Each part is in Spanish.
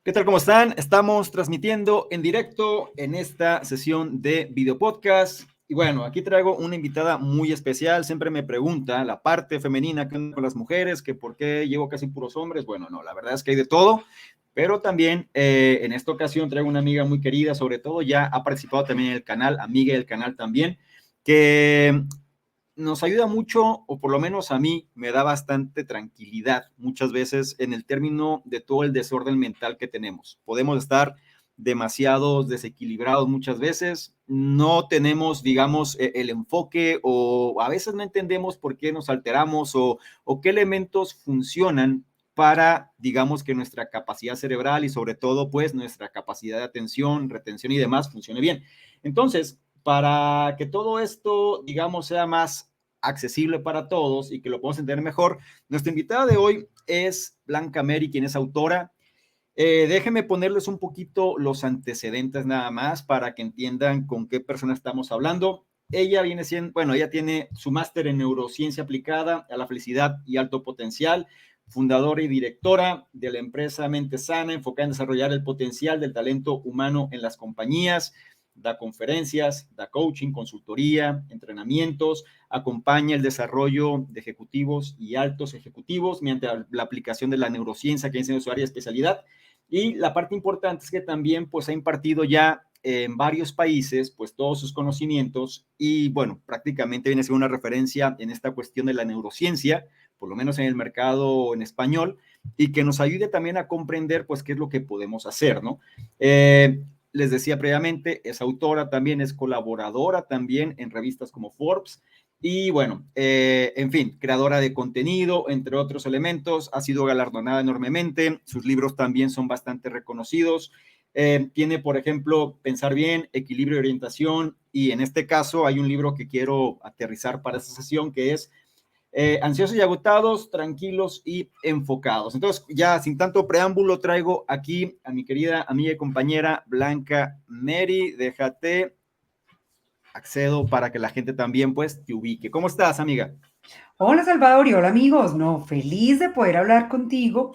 ¿Qué tal? ¿Cómo están? Estamos transmitiendo en directo en esta sesión de video podcast. Y bueno, aquí traigo una invitada muy especial. Siempre me pregunta la parte femenina que con las mujeres, que por qué llevo casi puros hombres. Bueno, no, la verdad es que hay de todo. Pero también en esta ocasión traigo una amiga muy querida, sobre todo ya ha participado también en el canal, amiga del canal también, que nos ayuda mucho, o por lo menos a mí me da bastante tranquilidad muchas veces en el término de todo el desorden mental que tenemos. Podemos estar demasiado desequilibrados muchas veces, no tenemos, digamos, el enfoque o a veces no entendemos por qué nos alteramos o qué elementos funcionan para, digamos, que nuestra capacidad cerebral y sobre todo, pues, nuestra capacidad de atención, retención y demás funcione bien. Entonces, para que todo esto, digamos, sea más accesible para todos y que lo podamos entender mejor, nuestra invitada de hoy es Blanca Meri, quien es autora. Déjenme ponerles un poquito los antecedentes nada más para que entiendan con qué persona estamos hablando. Ella viene siendo, bueno, ella tiene su máster en neurociencia aplicada a la felicidad y alto potencial, fundadora y directora de la empresa Mente Sana, enfocada en desarrollar el potencial del talento humano en las compañías, da conferencias, da coaching, consultoría, entrenamientos, acompaña el desarrollo de ejecutivos y altos ejecutivos mediante la aplicación de la neurociencia, que es su área de especialidad. Y la parte importante es que también pues ha impartido ya en varios países pues todos sus conocimientos y bueno, prácticamente viene a ser una referencia en esta cuestión de la neurociencia, por lo menos en el mercado en español, y que nos ayude también a comprender pues qué es lo que podemos hacer, ¿no? Les decía previamente, es autora también, es colaboradora también en revistas como Forbes y bueno, en fin, creadora de contenido, entre otros elementos, ha sido galardonada enormemente, sus libros también son bastante reconocidos. Tiene, por ejemplo, Pensar Bien, Equilibrio y Orientación, y en este caso hay un libro que quiero aterrizar para esta sesión que es Ansiosos y agotados, tranquilos y enfocados. Entonces, ya sin tanto preámbulo, traigo aquí a mi querida amiga y compañera Blanca Meri. Déjate, accedo para que la gente también pues te ubique. ¿Cómo estás, amiga? Hola Salvador y hola amigos, no, feliz de poder hablar contigo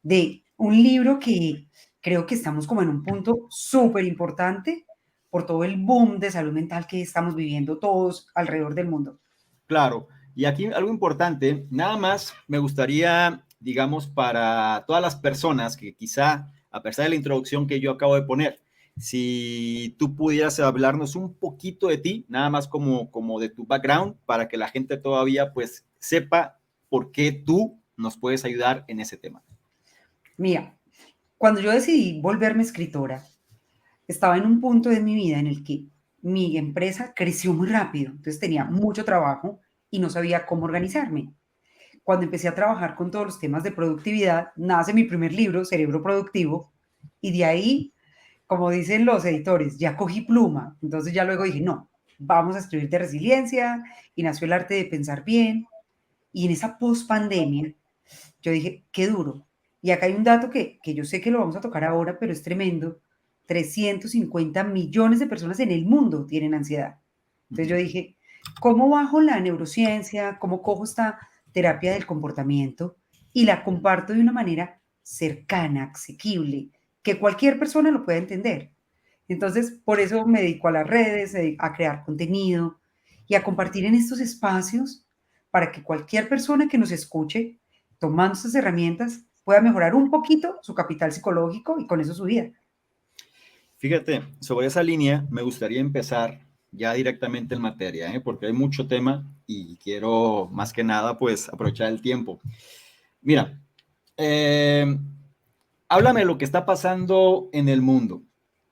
de un libro que creo que estamos como en un punto súper importante por todo el boom de salud mental que estamos viviendo todos alrededor del mundo. Claro, y aquí algo importante, nada más me gustaría, digamos, para todas las personas que quizá, a pesar de la introducción que yo acabo de poner, si tú pudieras hablarnos un poquito de ti, nada más como de tu background, para que la gente todavía pues sepa por qué tú nos puedes ayudar en ese tema. Mira, cuando yo decidí volverme escritora, estaba en un punto de mi vida en el que mi empresa creció muy rápido, entonces tenía mucho trabajo y no sabía cómo organizarme. Cuando empecé a trabajar con todos los temas de productividad, nace mi primer libro, Cerebro Productivo, y de ahí, como dicen los editores, ya cogí pluma. Entonces ya luego dije, no, vamos a escribir de resiliencia, y nació el arte de pensar bien. Y en esa post-pandemia, yo dije, qué duro. Y acá hay un dato que yo sé que lo vamos a tocar ahora, pero es tremendo. 350 millones de personas en el mundo tienen ansiedad. Uh Entonces -huh. yo dije, ¿cómo bajo la neurociencia? ¿Cómo cojo esta terapia del comportamiento y la comparto de una manera cercana, asequible, que cualquier persona lo pueda entender? Entonces, por eso me dedico a las redes, a crear contenido y a compartir en estos espacios para que cualquier persona que nos escuche, tomando estas herramientas, pueda mejorar un poquito su capital psicológico y con eso su vida. Fíjate, sobre esa línea me gustaría empezar ya directamente en materia, porque hay mucho tema y quiero más que nada pues aprovechar el tiempo. Mira, eh, háblame de lo que está pasando en el mundo.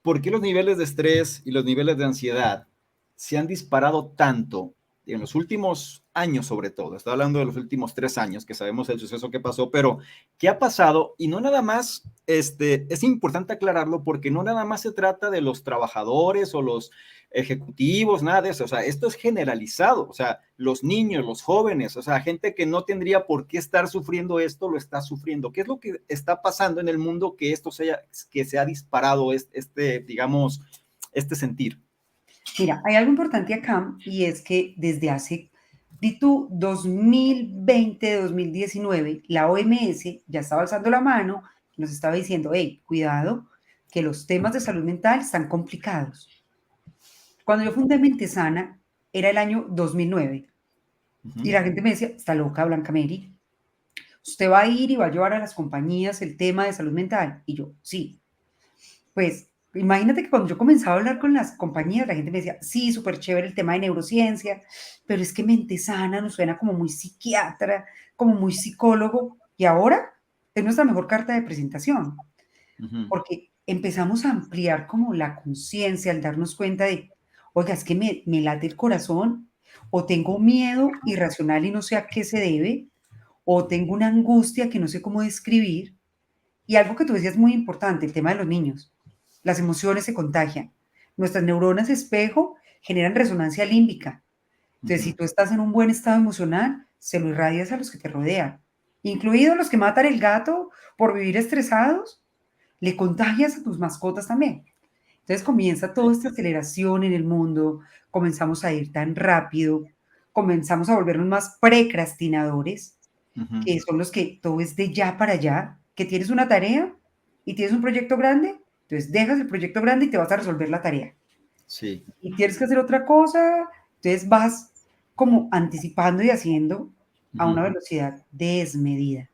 ¿Por qué los niveles de estrés y los niveles de ansiedad se han disparado tanto en los últimos años, sobre todo? Estoy hablando de los últimos 3 años, que sabemos el suceso que pasó, pero ¿qué ha pasado? Y no nada más, es importante aclararlo porque no nada más se trata de los trabajadores o los ejecutivos, nada de eso. O sea, esto es generalizado. O sea, los niños, los jóvenes, o sea, gente que no tendría por qué estar sufriendo esto, lo está sufriendo. ¿Qué es lo que está pasando en el mundo que esto que se ha disparado digamos, este sentir? Mira, hay algo importante acá y es que desde hace, di tú, 2020, 2019, la OMS ya estaba alzando la mano nos estaba diciendo, hey, cuidado, que los temas de salud mental están complicados. Cuando yo fundé Mente Sana, era el año 2009, y la gente me decía, está loca, Blanca Mary, usted va a ir y va a llevar a las compañías el tema de salud mental. Y yo, sí. Pues imagínate que cuando yo comenzaba a hablar con las compañías, la gente me decía, sí, súper chévere el tema de neurociencia, pero es que Mente Sana nos suena como muy psiquiatra, como muy psicólogo, y ahora es nuestra mejor carta de presentación, porque empezamos a ampliar como la conciencia al darnos cuenta de, oiga, es que me late el corazón, o tengo miedo irracional y no sé a qué se debe, o tengo una angustia que no sé cómo describir. Y algo que tú decías muy importante, el tema de los niños. Las emociones se contagian. Nuestras neuronas espejo generan resonancia límbica. Entonces, si tú estás en un buen estado emocional, se lo irradias a los que te rodean, incluidos los que matan el gato por vivir estresados, le contagias a tus mascotas también. Entonces comienza toda esta aceleración en el mundo, comenzamos a ir tan rápido, comenzamos a volvernos más precrastinadores, que son los que todo es de ya para allá, que tienes una tarea y tienes un proyecto grande, entonces dejas el proyecto grande y te vas a resolver la tarea. Sí. Y tienes que hacer otra cosa, entonces vas como anticipando y haciendo a una velocidad desmedida.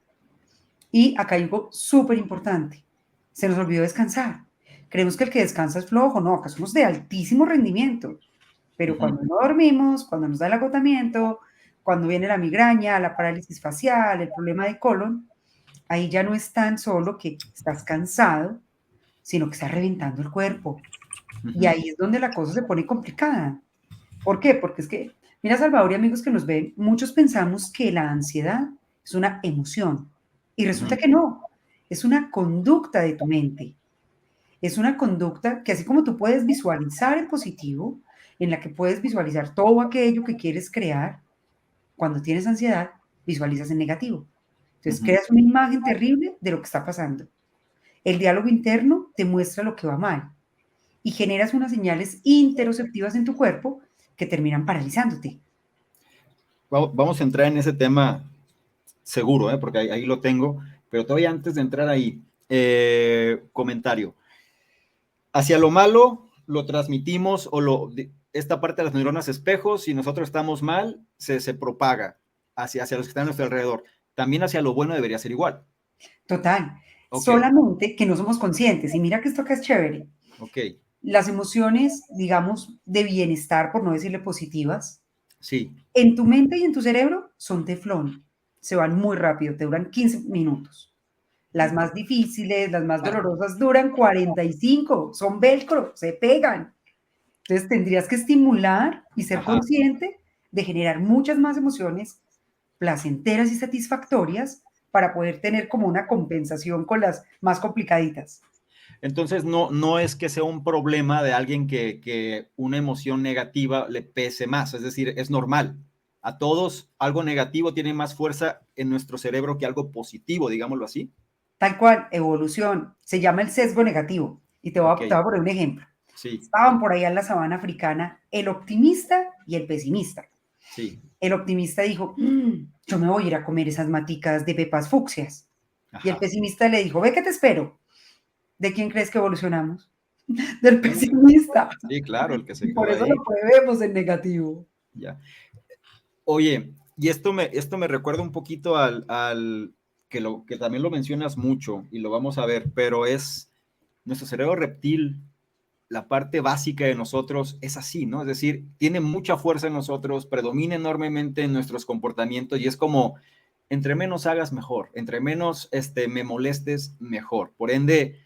Y acá hay algo súper importante, se nos olvidó descansar. Creemos que el que descansa es flojo, no, acá somos de altísimo rendimiento, pero cuando no dormimos, cuando nos da el agotamiento, cuando viene la migraña, la parálisis facial, el problema de colon, ahí ya no es tan solo que estás cansado, sino que estás reventando el cuerpo. Y ahí es donde la cosa se pone complicada. ¿Por qué? Porque es que, mira, Salvador y amigos que nos ven, muchos pensamos que la ansiedad es una emoción y resulta que no, es una conducta de tu mente. Es una conducta que así como tú puedes visualizar el positivo, en la que puedes visualizar todo aquello que quieres crear, cuando tienes ansiedad, visualizas en negativo. Entonces creas una imagen terrible de lo que está pasando. El diálogo interno te muestra lo que va mal y generas unas señales interoceptivas en tu cuerpo que terminan paralizándote. Vamos a entrar en ese tema seguro, porque ahí lo tengo, pero todavía antes de entrar ahí, comentario. Hacia lo malo lo transmitimos esta parte de las neuronas espejos, si nosotros estamos mal, se propaga hacia los que están a nuestro alrededor. También hacia lo bueno debería ser igual. Total. Ok, Solamente que no somos conscientes. Y mira que esto acá es chévere. ok, Las emociones, digamos, de bienestar, por no decirle positivas, sí. en tu mente y en tu cerebro son teflón. Se van muy rápido, te duran 15 minutos. Las más difíciles, las más dolorosas duran 45, son velcro, se pegan. Entonces tendrías que estimular y ser consciente de generar muchas más emociones placenteras y satisfactorias para poder tener como una compensación con las más complicaditas. Entonces, no es que sea un problema de alguien que una emoción negativa le pese más, es decir, es normal. A todos algo negativo tiene más fuerza en nuestro cerebro que algo positivo, digámoslo así. Tal cual, evolución, se llama el sesgo negativo. Y Ok, te voy a poner un ejemplo. sí, Estaban por allá en la sabana africana el optimista y el pesimista. sí. El optimista dijo, yo me voy a ir a comer esas maticas de pepas fucsias. Y el Ajá. pesimista le dijo, ve que te espero. ¿De quién crees que evolucionamos? Del pesimista. Sí, claro, el que Y se por quedó eso lo ahí. prevemos en negativo. Ya. Oye, y esto me recuerda un poquito que también lo mencionas mucho y lo vamos a ver, pero es nuestro cerebro reptil, la parte básica de nosotros es así, ¿no? Es decir, tiene mucha fuerza en nosotros, predomina enormemente en nuestros comportamientos y es como, entre menos hagas, mejor, entre menos me molestes, mejor. Por ende,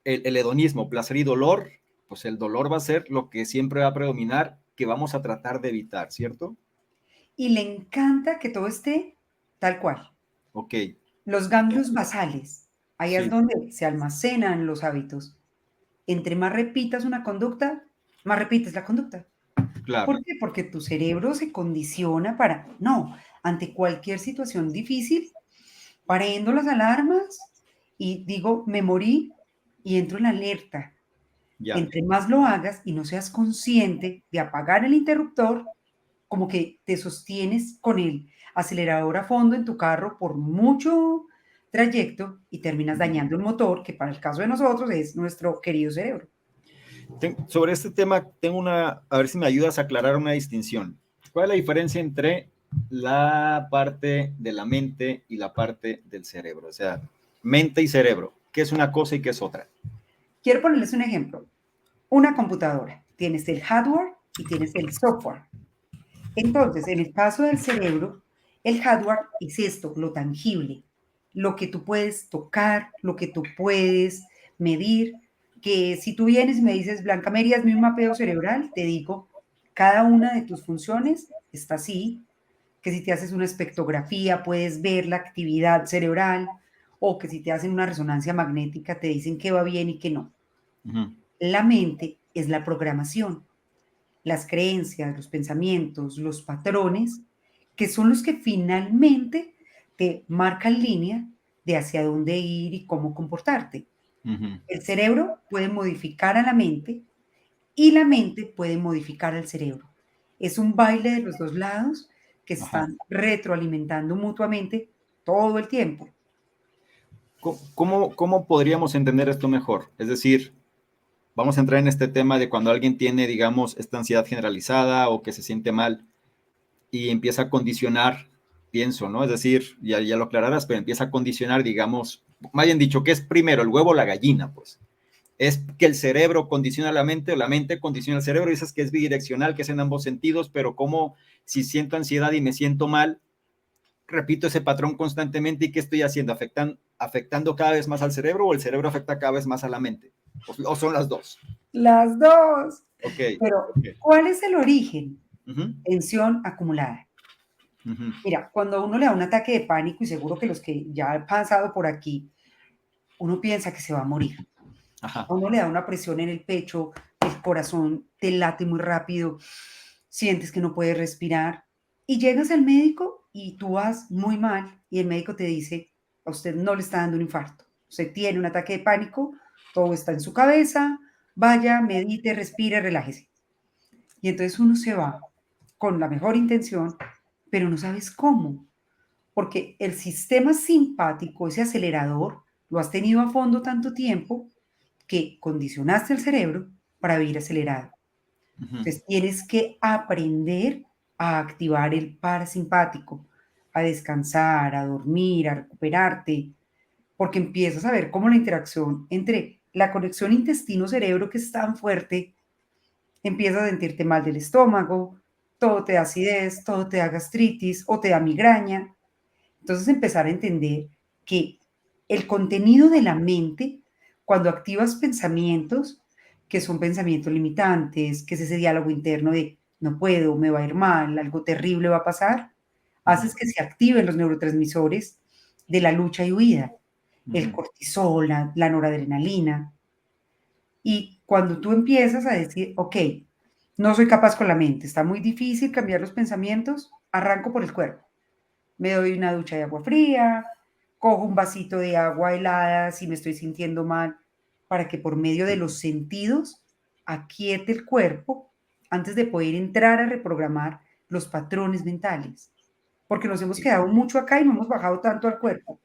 el hedonismo, placer y dolor, pues el dolor va a ser lo que siempre va a predominar, que vamos a tratar de evitar, ¿cierto? Y le encanta que todo esté tal cual. Ok, Los ganglios basales, ahí es sí, donde se almacenan los hábitos. Entre más repitas una conducta, más repites la conducta. claro, ¿Por qué? Porque tu cerebro se condiciona para, no, ante cualquier situación difícil, prendo las alarmas y digo, me morí y entro en alerta. ya. Entre más lo hagas y no seas consciente de apagar el interruptor, como que te sostienes con el acelerador a fondo en tu carro por mucho, trayecto y terminas dañando el motor, que para el caso de nosotros es nuestro querido cerebro. Sobre este tema, a ver si me ayudas a aclarar una distinción. ¿Cuál es la diferencia entre la parte de la mente y la parte del cerebro? O sea, mente y cerebro, ¿qué es una cosa y qué es otra? Quiero ponerles un ejemplo. Una computadora, tienes el hardware y tienes el software. Entonces, en el caso del cerebro, el hardware es esto, lo tangible, lo que tú puedes tocar, lo que tú puedes medir, que si tú vienes y me dices, Blanca Mary, hazme un mapeo cerebral, te digo, cada una de tus funciones está así, que si te haces una espectrografía puedes ver la actividad cerebral, o que si te hacen una resonancia magnética te dicen qué va bien y qué no. Uh-huh. La mente es la programación, las creencias, los pensamientos, los patrones, que son los que finalmente te marcan línea de hacia dónde ir y cómo comportarte. Uh-huh. El cerebro puede modificar a la mente y la mente puede modificar al cerebro. Es un baile de los dos lados que se Ajá. están retroalimentando mutuamente todo el tiempo. ¿Cómo podríamos entender esto mejor? Es decir, vamos a entrar en este tema de cuando alguien tiene, digamos, esta ansiedad generalizada o que se siente mal y empieza a condicionar, pienso, ¿no? Es decir, ya lo aclararás, pero empieza a condicionar, digamos, me hayan dicho, ¿qué es primero, el huevo o la gallina? Pues es que el cerebro condiciona la mente o la mente condiciona el cerebro, y dices que es bidireccional, que es en ambos sentidos, pero como si siento ansiedad y me siento mal, repito ese patrón constantemente, ¿y qué estoy haciendo? ¿Afectando cada vez más al cerebro o el cerebro afecta cada vez más a la mente? ¿O son las dos? Las dos. Ok. Pero, Okay. ¿cuál es el origen? Uh-huh. Tensión acumulada. Uh-huh. Mira, cuando a uno le da un ataque de pánico, y seguro que los que ya han pasado por aquí, uno piensa que se va a morir. Ajá. A uno le da una presión en el pecho, el corazón te late muy rápido, sientes que no puedes respirar y llegas al médico y tú vas muy mal y el médico te dice, a usted no le está dando un infarto, usted tiene un ataque de pánico, todo está en su cabeza, vaya, medite, respire, relájese. Y entonces uno se va con la mejor intención, pero no sabes cómo, porque el sistema simpático, ese acelerador, lo has tenido a fondo tanto tiempo que condicionaste el cerebro para vivir acelerado. Uh-huh. Entonces tienes que aprender a activar el parasimpático, a descansar, a dormir, a recuperarte, porque empiezas a ver cómo la interacción entre la conexión intestino-cerebro, que es tan fuerte, empiezas a sentirte mal del estómago, todo te da acidez, todo te da gastritis o te da migraña. Entonces empezar a entender que el contenido de la mente, cuando activas pensamientos, que son pensamientos limitantes, que es ese diálogo interno de no puedo, me va a ir mal, algo terrible va a pasar, haces que se activen los neurotransmisores de la lucha y huida, el cortisol, la noradrenalina. Y cuando tú empiezas a decir, ok, no soy capaz con la mente, está muy difícil cambiar los pensamientos, arranco por el cuerpo. Me doy una ducha de agua fría, cojo un vasito de agua helada si me estoy sintiendo mal, para que por medio de los sentidos aquiete el cuerpo antes de poder entrar a reprogramar los patrones mentales. Porque nos hemos quedado mucho acá y no hemos bajado tanto al cuerpo.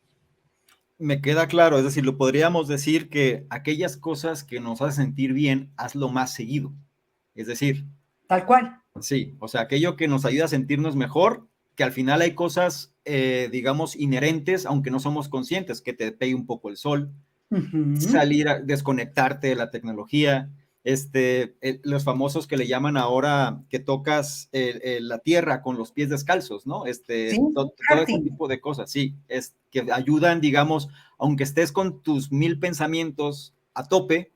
Me queda claro, es decir, lo podríamos decir que aquellas cosas que nos hacen sentir bien, hazlo más seguido. Es decir, Tal cual. sí, o sea, aquello que nos ayuda a sentirnos mejor, que al final hay cosas, digamos, inherentes, aunque no somos conscientes, que te pegue un poco el sol, salir a desconectarte de la tecnología, los famosos que le llaman ahora que tocas la tierra con los pies descalzos, ¿no? Sí, Todo ese tipo de cosas, sí, es que ayudan, digamos, aunque estés con tus 1000 pensamientos a tope,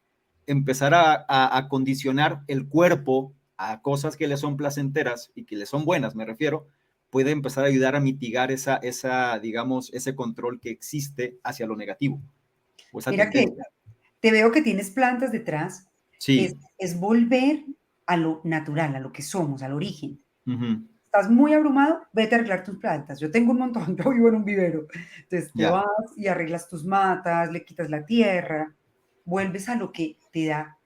empezar a condicionar el cuerpo a cosas que le son placenteras y que le son buenas, me refiero, puede empezar a ayudar a mitigar digamos, ese control que existe hacia lo negativo o esa mira que tendencia. te veo que tienes plantas detrás. Sí. Es volver a lo natural, a lo que somos, al origen. Uh-huh. Estás muy abrumado, vete a arreglar tus plantas. Yo tengo un montón, yo vivo en un vivero. Entonces te Ya. vas y arreglas tus matas, le quitas la tierra, vuelves a lo que te da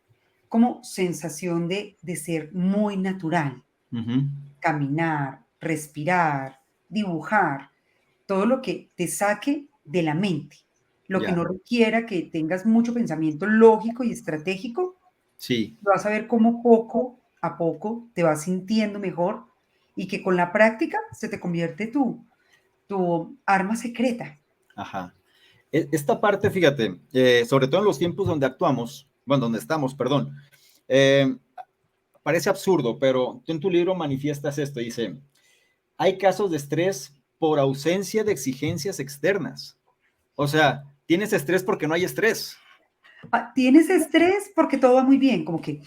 como sensación de ser muy natural. Uh-huh. Caminar, respirar, dibujar, todo lo que te saque de la mente. Lo que Ya, no requiera que tengas mucho pensamiento lógico y estratégico, sí, vas a ver cómo poco a poco te vas sintiendo mejor y que con la práctica se te convierte tu arma secreta. ajá. Esta parte, fíjate, sobre todo en los tiempos donde actuamos, bueno, donde estamos, perdón, eh, parece absurdo, pero tú en tu libro manifiestas esto, dice, hay casos de estrés por ausencia de exigencias externas. O sea, tienes estrés porque no hay estrés. Tienes estrés porque todo va muy bien, como que,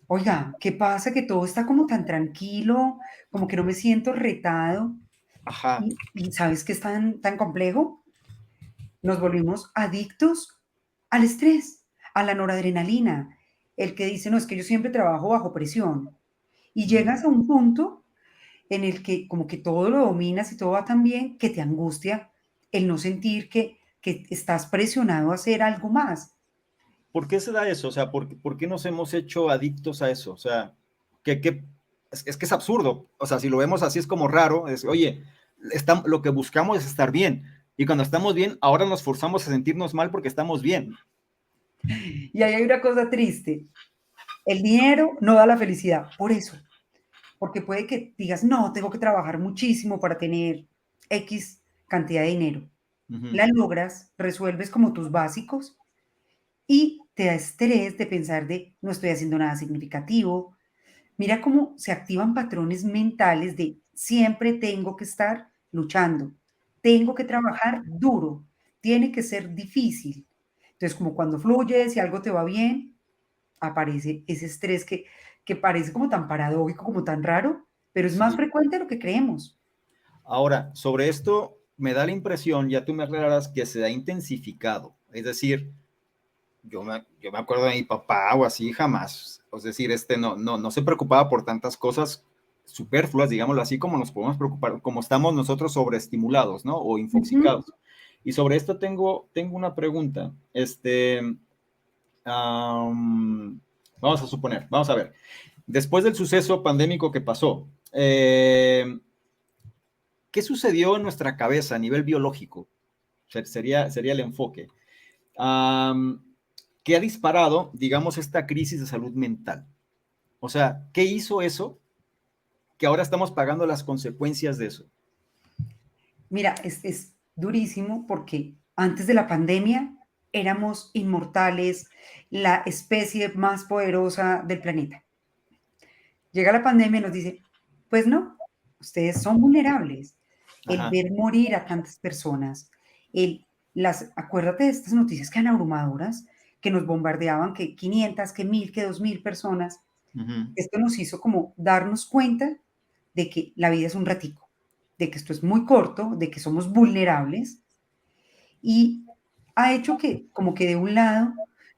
oiga, ¿qué pasa? Que todo está como tan tranquilo, como que no me siento retado. Ajá. Y ¿sabes qué es tan complejo? Nos volvimos adictos al estrés, a la noradrenalina. El que dice, no, es que yo siempre trabajo bajo presión. Y Ujú. llegas a un punto en el que como que todo lo dominas y todo va tan bien que te angustia el no sentir que estás presionado a hacer algo más. ¿Por qué se da eso? O sea, ¿por qué nos hemos hecho adictos a eso? O sea, es que es absurdo. O sea, si lo vemos así es como raro. Es, oye, lo que buscamos es estar bien. Y cuando estamos bien, ahora nos forzamos a sentirnos mal porque estamos bien. Y ahí hay una cosa triste. El dinero no da la felicidad. Por eso. Porque puede que digas, no, tengo que trabajar muchísimo para tener X cantidad de dinero. Ujú. La logras, resuelves como tus básicos y te da estrés de pensar de no estoy haciendo nada significativo. Mira cómo se activan patrones mentales de siempre tengo que estar luchando, tengo que trabajar duro, tiene que ser difícil. Entonces, como cuando fluyes y algo te va bien, aparece ese estrés que parece como tan paradójico, como tan raro, pero es más Sí. frecuente de lo que creemos. Ahora, sobre esto me da la impresión, ya tú me aclararás, que se ha intensificado. Es decir, yo me acuerdo de mi papá o así, jamás. Es decir, no se preocupaba por tantas cosas superfluas, digámoslo así, como nos podemos preocupar, como estamos nosotros sobreestimulados, ¿no? O Ujú. infoxicados. Y sobre esto tengo una pregunta. Vamos a suponer, vamos a ver. Después del suceso pandémico que pasó, ¿qué sucedió en nuestra cabeza a nivel biológico? Sería el enfoque. Um, ¿Qué ha disparado, digamos, esta crisis de salud mental? O sea, ¿qué hizo eso que ahora estamos pagando las consecuencias de eso? Mira, es durísimo porque antes de la pandemia éramos inmortales, la especie más poderosa del planeta. Llega la pandemia y nos dice, pues no, ustedes son vulnerables. El Ajá. ver morir a tantas personas, acuérdate de estas noticias que eran abrumadoras, que nos bombardeaban, que 500, que 1000, que 2000 personas. Uh-huh. Esto nos hizo como darnos cuenta de que la vida es un ratico, de que esto es muy corto, de que somos vulnerables y ha hecho que como que de un lado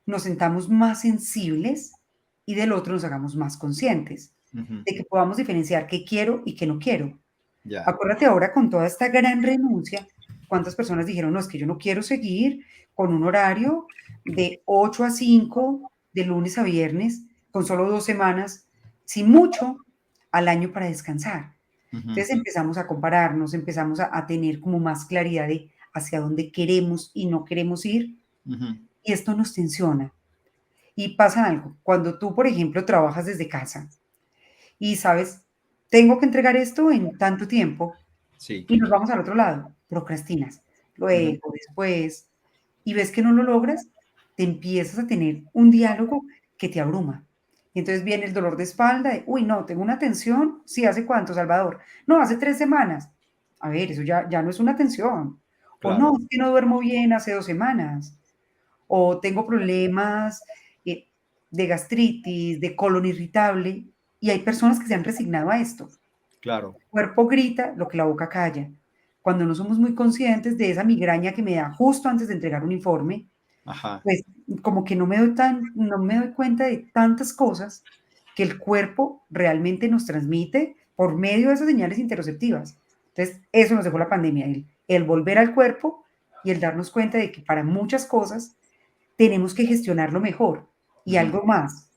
nos sentamos más sensibles y del otro nos hagamos más conscientes, Uh-huh. de que podamos diferenciar qué quiero y qué no quiero. Ya. Acuérdate ahora con toda esta gran renuncia, cuántas personas dijeron, no, es que yo no quiero seguir con un horario de 8 a 5, de lunes a viernes, con solo 2 semanas, sin mucho al año para descansar. Uh-huh. Entonces empezamos a compararnos, empezamos a tener como más claridad de hacia dónde queremos y no queremos ir, Uh-huh. y esto nos tensiona. Y pasa algo, cuando tú, por ejemplo, trabajas desde casa y sabes, tengo que entregar esto en tanto tiempo, Sí. y nos vamos al otro lado, procrastinas, Uh-huh. luego, después, y ves que no lo logras, te empiezas a tener un diálogo que te abruma. Y entonces viene el dolor de espalda de, uy, no, tengo una tensión, sí, ¿hace cuánto, Salvador? No, hace 3 semanas. A ver, eso ya no es una tensión. O no, Claro. es que no duermo bien hace 2 semanas. O tengo problemas eh, de gastritis, de colon irritable. Y hay personas que se han resignado a esto. Claro. El cuerpo grita lo que la boca calla. Cuando no somos muy conscientes de esa migraña que me da justo antes de entregar un informe, Ajá. pues como que no me doy cuenta de tantas cosas que el cuerpo realmente nos transmite por medio de esas señales interoceptivas. Entonces, eso nos dejó la pandemia, el volver al cuerpo y el darnos cuenta de que para muchas cosas tenemos que gestionarlo mejor. Y Uh-huh. algo más,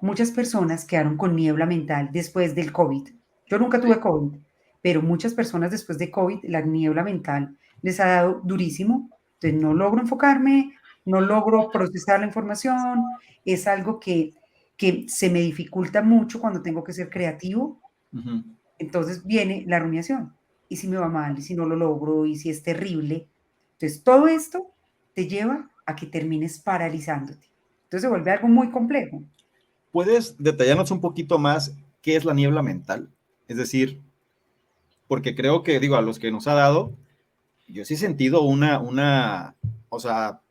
muchas personas quedaron con niebla mental después del COVID. Yo nunca Sí. tuve COVID, pero muchas personas después de COVID, la niebla mental les ha dado durísimo. Entonces no logro enfocarme, no logro procesar la información, es algo que se me dificulta mucho cuando tengo que ser creativo. Ujú. Entonces viene la rumiación. ¿Y si me va mal? ¿Y si no lo logro? ¿Y si es terrible? Entonces todo esto te lleva a que termines paralizándote. Entonces se vuelve algo muy complejo. ¿Puedes detallarnos un poquito más qué es la niebla mental? Es decir, porque creo que, digo, a los que nos ha dado, yo sí he sentido o sea,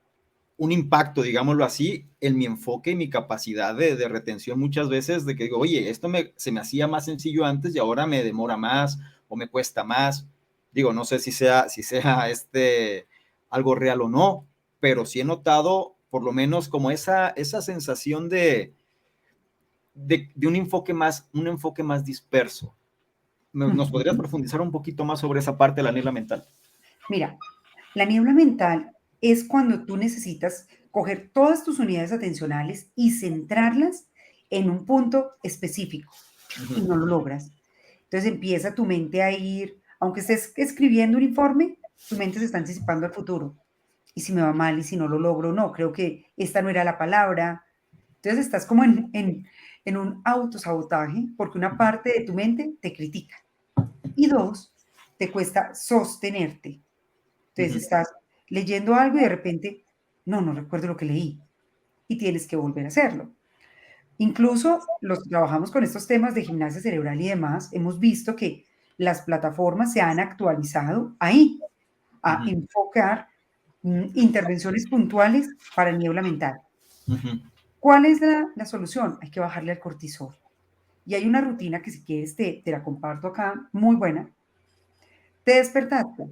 un impacto, digámoslo así, en mi enfoque y mi capacidad de retención muchas veces de que digo, oye, se me hacía más sencillo antes y ahora me demora más o me cuesta más. Digo, no sé si sea algo real o no, pero sí he notado por lo menos como esa sensación de un enfoque más disperso. ¿Nos podrías profundizar un poquito más sobre esa parte de la niebla mental? Mira, la niebla mental es cuando tú necesitas coger todas tus unidades atencionales y centrarlas en un punto específico y Ujú. no lo logras. Entonces empieza tu mente a ir, aunque estés escribiendo un informe, tu mente se está anticipando al futuro. ¿Y si me va mal? ¿Y si no lo logro? No, creo que esta no era la palabra. Entonces estás como en un autosabotaje porque una parte de tu mente te critica y dos, te cuesta sostenerte. Entonces Ujú. estás leyendo algo y de repente, no recuerdo lo que leí y tienes que volver a hacerlo. Incluso los que trabajamos con estos temas de gimnasia cerebral y demás, hemos visto que las plataformas se han actualizado ahí a Ujú. enfocar intervenciones puntuales para niebla mental. Ujú. ¿Cuál es la solución? Hay que bajarle al cortisol. Y hay una rutina que si quieres te la comparto acá, muy buena. Te despertaste,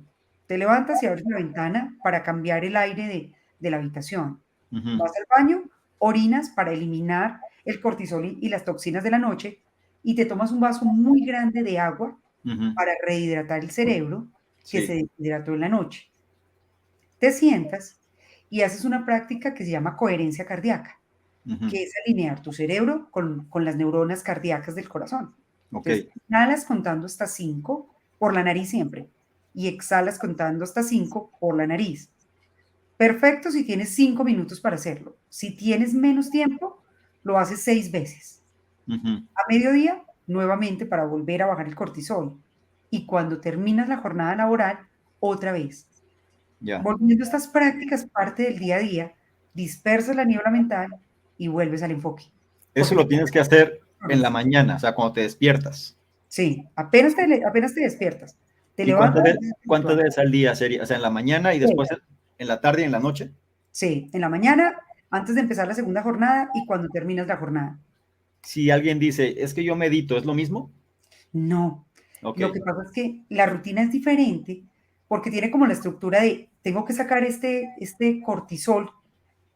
te levantas y abres la ventana para cambiar el aire de la habitación. Ujú. Vas al baño, orinas para eliminar el cortisol y las toxinas de la noche y te tomas un vaso muy grande de agua Ujú. para rehidratar el cerebro que Sí. se deshidrató en la noche. Te sientas y haces una práctica que se llama coherencia cardíaca, Ujú. que es alinear tu cerebro con las neuronas cardíacas del corazón. Ok. Entonces, inhalas contando hasta 5 por la nariz siempre y exhalas contando hasta 5 por la nariz. Perfecto si tienes 5 minutos para hacerlo. Si tienes menos tiempo, lo haces 6 veces. Ujú. A mediodía, nuevamente para volver a bajar el cortisol. Y cuando terminas la jornada laboral, otra vez. Ya. Volviendo estas prácticas parte del día a día, dispersas la niebla mental y vuelves al enfoque, Eso porque lo te tienes que hacer en la controlas. mañana, o sea, cuando te despiertas. Sí, apenas te despiertas, te ¿Y levantas, cuántas ritual. veces al día sería? O sea, en la mañana y después en la tarde y en la noche. Sí, en la mañana, antes de empezar la segunda jornada y cuando terminas la jornada. Si alguien dice, es que yo medito, ¿es lo mismo? No, Ok. lo que pasa es que la rutina es diferente porque tiene como la estructura de tengo que sacar este cortisol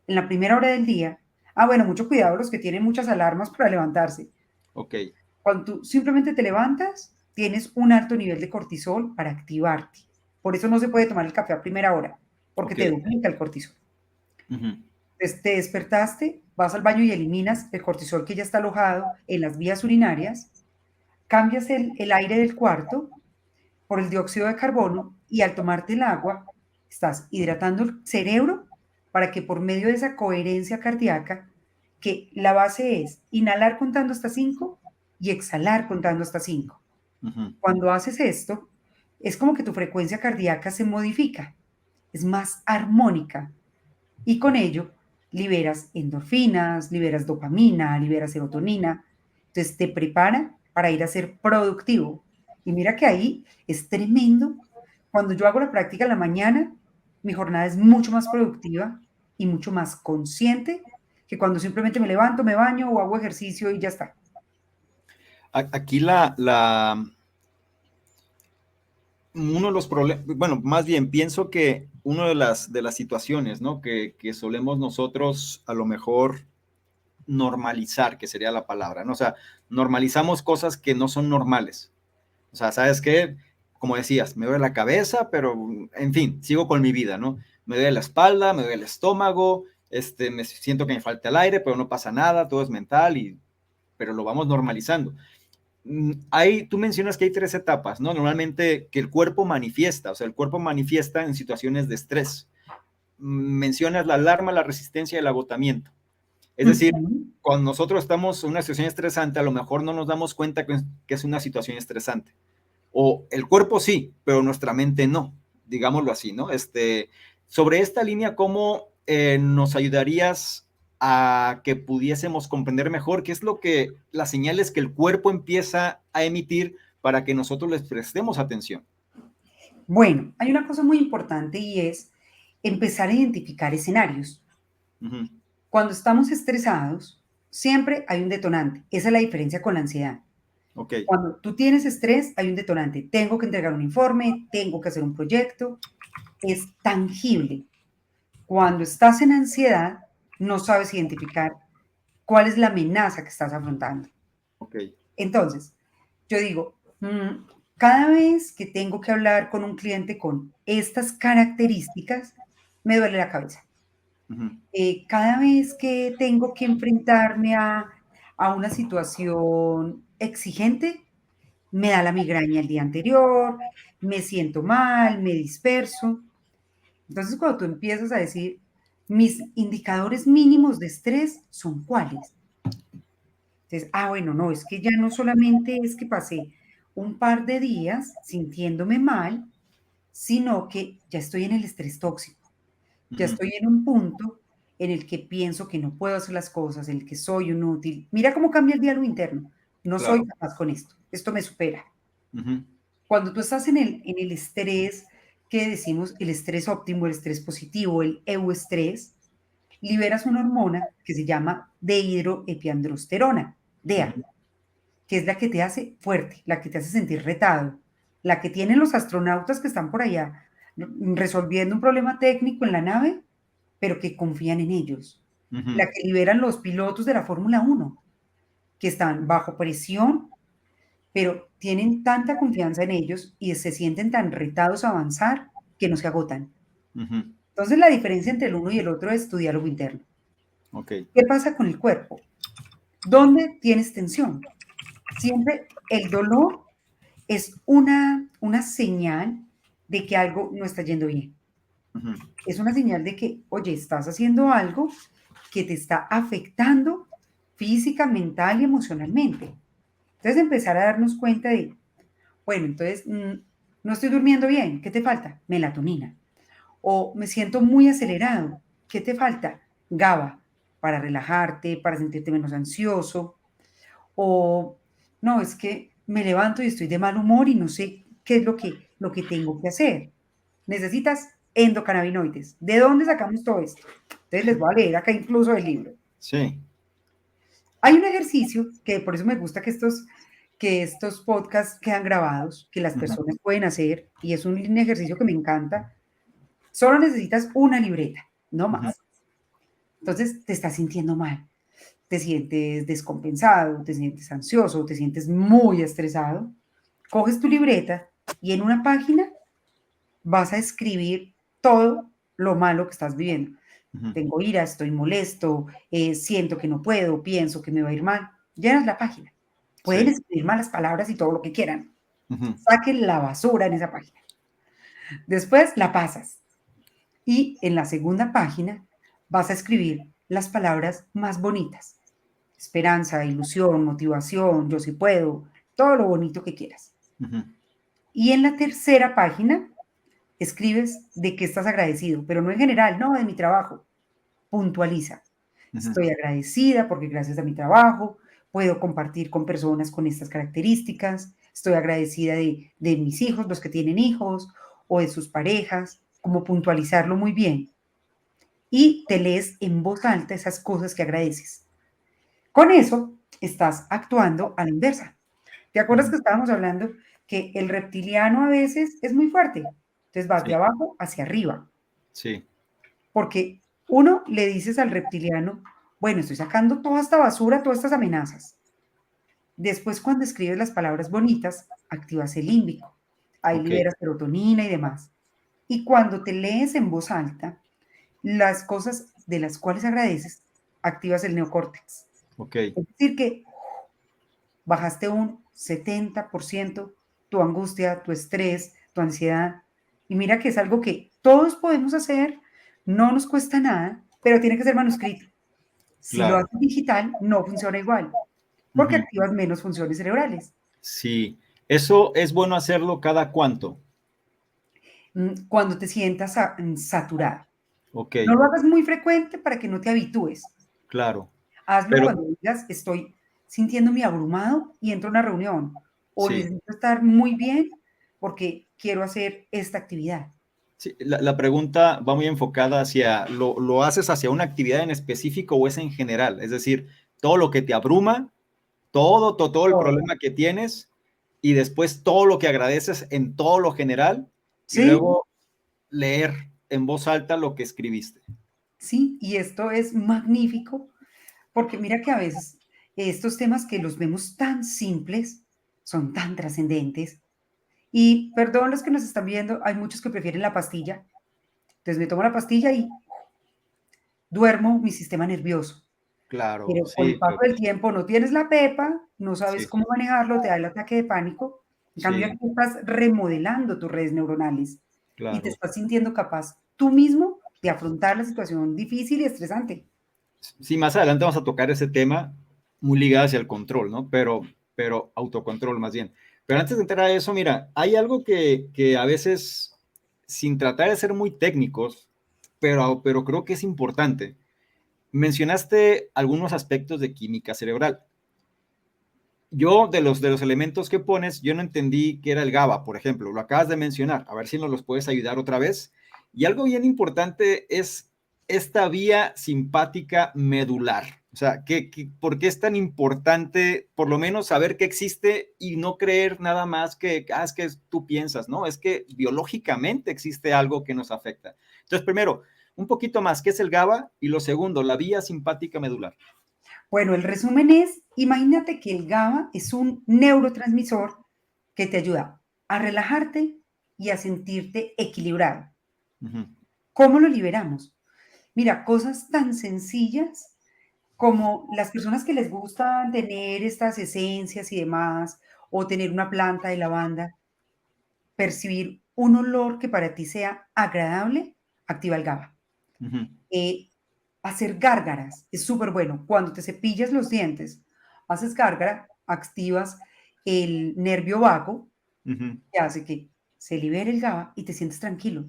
en la primera hora del día. Ah, bueno, mucho cuidado los que tienen muchas alarmas para levantarse. Ok. Cuando tú simplemente te levantas, tienes un alto nivel de cortisol para activarte. Por eso no se puede tomar el café a primera hora, porque Ok. te duplica el cortisol. Ujú. Entonces, te despertaste, vas al baño y eliminas el cortisol que ya está alojado en las vías urinarias, cambias el aire del cuarto por el dióxido de carbono y al tomarte el agua, estás hidratando el cerebro para que por medio de esa coherencia cardíaca, que la base es inhalar contando hasta 5 y exhalar contando hasta 5. Ujú. Cuando haces esto, es como que tu frecuencia cardíaca se modifica, es más armónica y con ello liberas endorfinas, liberas dopamina, liberas serotonina. Entonces te prepara para ir a ser productivo. Y mira que ahí es tremendo. Cuando yo hago la práctica en la mañana, mi jornada es mucho más productiva y mucho más consciente que cuando simplemente me levanto, me baño o hago ejercicio y ya está. Aquí uno de los problemas, bueno, más bien pienso que una de las situaciones, ¿no? Que solemos nosotros a lo mejor normalizar, que sería la palabra, ¿no? O sea, normalizamos cosas que no son normales. O sea, ¿sabes qué? Como decías, me duele la cabeza, pero en fin, sigo con mi vida, ¿no? Me duele la espalda, me duele el estómago, me siento que me falta el aire, pero no pasa nada, todo es mental, pero lo vamos normalizando. Tú mencionas que hay 3 etapas, ¿no? Normalmente que el cuerpo manifiesta, o sea, el cuerpo manifiesta en situaciones de estrés. Mencionas la alarma, la resistencia y el agotamiento. Es decir, cuando nosotros estamos en una situación estresante, a lo mejor no nos damos cuenta que es una situación estresante. O el cuerpo sí, pero nuestra mente no, digámoslo así, ¿no? Sobre esta línea, ¿cómo nos ayudarías a que pudiésemos comprender mejor qué es las señales que el cuerpo empieza a emitir para que nosotros les prestemos atención? Bueno, hay una cosa muy importante y es empezar a identificar escenarios. Uh-huh. Cuando estamos estresados, siempre hay un detonante. Esa es la diferencia con la ansiedad. Okay. Cuando tú tienes estrés, hay un detonante. Tengo que entregar un informe, tengo que hacer un proyecto. Es tangible. Cuando estás en ansiedad, no sabes identificar cuál es la amenaza que estás afrontando. Okay. Entonces, yo digo, cada vez que tengo que hablar con un cliente con estas características, me duele la cabeza. Uh-huh. Cada vez que tengo que enfrentarme a una situación exigente, me da la migraña el día anterior, me siento mal, me disperso. Entonces, cuando tú empiezas a decir, mis indicadores mínimos de estrés son cuáles. Entonces, bueno, no, es que ya no solamente es que pasé un par de días sintiéndome mal, sino que ya estoy en el estrés tóxico. Ya Uh-huh. estoy en un punto en el que pienso que no puedo hacer las cosas, en el que soy inútil. Mira cómo cambia el diálogo interno. No soy Claro. capaz con esto. Esto me supera. Uh-huh. Cuando tú estás en el estrés, que decimos el estrés óptimo, el estrés positivo, el euestrés, liberas una hormona que se llama dehidroepiandrosterona, DEA, Uh-huh. que es la que te hace fuerte, la que te hace sentir retado, la que tienen los astronautas que están por allá resolviendo un problema técnico en la nave, pero que confían en ellos, Uh-huh. la que liberan los pilotos de la Fórmula 1, que están bajo presión, pero tienen tanta confianza en ellos y se sienten tan retados a avanzar que no se agotan. Uh-huh. Entonces, la diferencia entre el uno y el otro es tu diálogo interno. Okay. ¿Qué pasa con el cuerpo? ¿Dónde tienes tensión? Siempre el dolor es una señal de que algo no está yendo bien. Uh-huh. Es una señal de que, oye, estás haciendo algo que te está afectando física, mental y emocionalmente. Entonces, empezar a darnos cuenta de, bueno, entonces, no estoy durmiendo bien, ¿qué te falta? Melatonina. O me siento muy acelerado, ¿qué te falta? GABA, para relajarte, para sentirte menos ansioso. O, no, es que me levanto y estoy de mal humor y no sé qué es lo que tengo que hacer. Necesitas endocannabinoides. ¿De dónde sacamos todo esto? Entonces les voy a leer acá incluso el libro. Sí. Hay un ejercicio que por eso me gusta que estos podcasts quedan grabados, que las personas pueden hacer, y es un ejercicio que me encanta. Solo necesitas una libreta, no Uh-huh. más. Entonces te estás sintiendo mal, te sientes descompensado, te sientes ansioso, te sientes muy estresado. Coges tu libreta y en una página vas a escribir todo lo malo que estás viviendo. Uh-huh. Tengo ira, estoy molesto, siento que no puedo, pienso que me va a ir mal. Llenas la página. Pueden Sí. escribir malas palabras y todo lo que quieran. Uh-huh. Saquen la basura en esa página. Después la pasas. Y en la segunda página vas a escribir las palabras más bonitas. Esperanza, ilusión, motivación, yo sí puedo, todo lo bonito que quieras. Uh-huh. Y en la tercera página escribes de qué estás agradecido, pero no en general, no, de mi trabajo. Puntualiza. Uh-huh. Estoy agradecida porque gracias a mi trabajo puedo compartir con personas con estas características. Estoy agradecida de mis hijos, los que tienen hijos, o de sus parejas, como puntualizarlo muy bien. Y te lees en voz alta esas cosas que agradeces. Con eso estás actuando a la inversa. ¿Te acuerdas Uh-huh. que estábamos hablando que el reptiliano a veces es muy fuerte? Entonces vas de Sí. abajo hacia arriba. Sí. Porque uno le dices al reptiliano, bueno, estoy sacando toda esta basura, todas estas amenazas. Después, cuando escribes las palabras bonitas, activas el límbico. Ahí Okay. liberas serotonina y demás. Y cuando te lees en voz alta, las cosas de las cuales agradeces, activas el neocórtex. Okay. Es decir, que bajaste un 70% tu angustia, tu estrés, tu ansiedad. Y mira que es algo que todos podemos hacer, no nos cuesta nada, pero tiene que ser manuscrito. Si lo Claro. haces digital, no funciona igual, porque Ujú. activas menos funciones cerebrales. Sí, eso es bueno hacerlo cada cuánto. Cuando te sientas saturado. Ok, No lo hagas muy frecuente para que no te habitúes. claro. Hazlo Pero cuando digas, estoy sintiéndome abrumado y entro a una reunión, o sí, necesito estar muy bien porque quiero hacer esta actividad. sí, la pregunta va muy enfocada hacia, ¿lo haces hacia una actividad en específico o es en general? Es decir, todo lo que te abruma, todo el Todo. problema que tienes y después todo lo que agradeces en todo lo general y ¿Sí? luego leer en voz alta lo que escribiste. Sí, y esto es magnífico porque mira que a veces estos temas que los vemos tan simples son tan trascendentes. Y perdón los que nos están viendo, hay muchos que prefieren la pastilla. Entonces me tomo la pastilla y duermo mi sistema nervioso. Claro, Pero con el sí, paso del tiempo no tienes la pepa, no sí, sabes cómo manejarlo, te da el ataque de pánico. En cambio, sí, aquí estás remodelando tus redes neuronales y te claro. estás sintiendo capaz tú mismo de afrontar la situación difícil y estresante. Sí, más adelante vamos a tocar ese tema muy ligado hacia el control, ¿no? Pero autocontrol más bien. Pero antes de entrar a eso, mira, hay algo que a veces, sin tratar de ser muy técnicos, pero creo que es importante. Mencionaste algunos aspectos de química cerebral. Yo, de los elementos que pones, yo no entendí qué era el GABA, por ejemplo. Lo acabas de mencionar. A ver si nos los puedes ayudar otra vez. Y algo bien importante es esta vía simpática medular. O sea, ¿por qué es tan importante, por lo menos, saber que existe y no creer nada más es que tú piensas, ¿no? Es que biológicamente existe algo que nos afecta. Entonces, primero, un poquito más, ¿qué es el GABA? Y lo segundo, la vía simpática medular. Bueno, el resumen es, imagínate que el GABA es un neurotransmisor que te ayuda a relajarte y a sentirte equilibrado. Ujú. ¿Cómo lo liberamos? Mira, cosas tan sencillas como las personas que les gustan tener estas esencias y demás, o tener una planta de lavanda, percibir un olor que para ti sea agradable, activa el GABA. Ujú. Eh, hacer gárgaras es súper bueno. Cuando te cepillas los dientes, haces gárgara, activas el nervio vago, Ujú. que hace que se libere el GABA y te sientes tranquilo.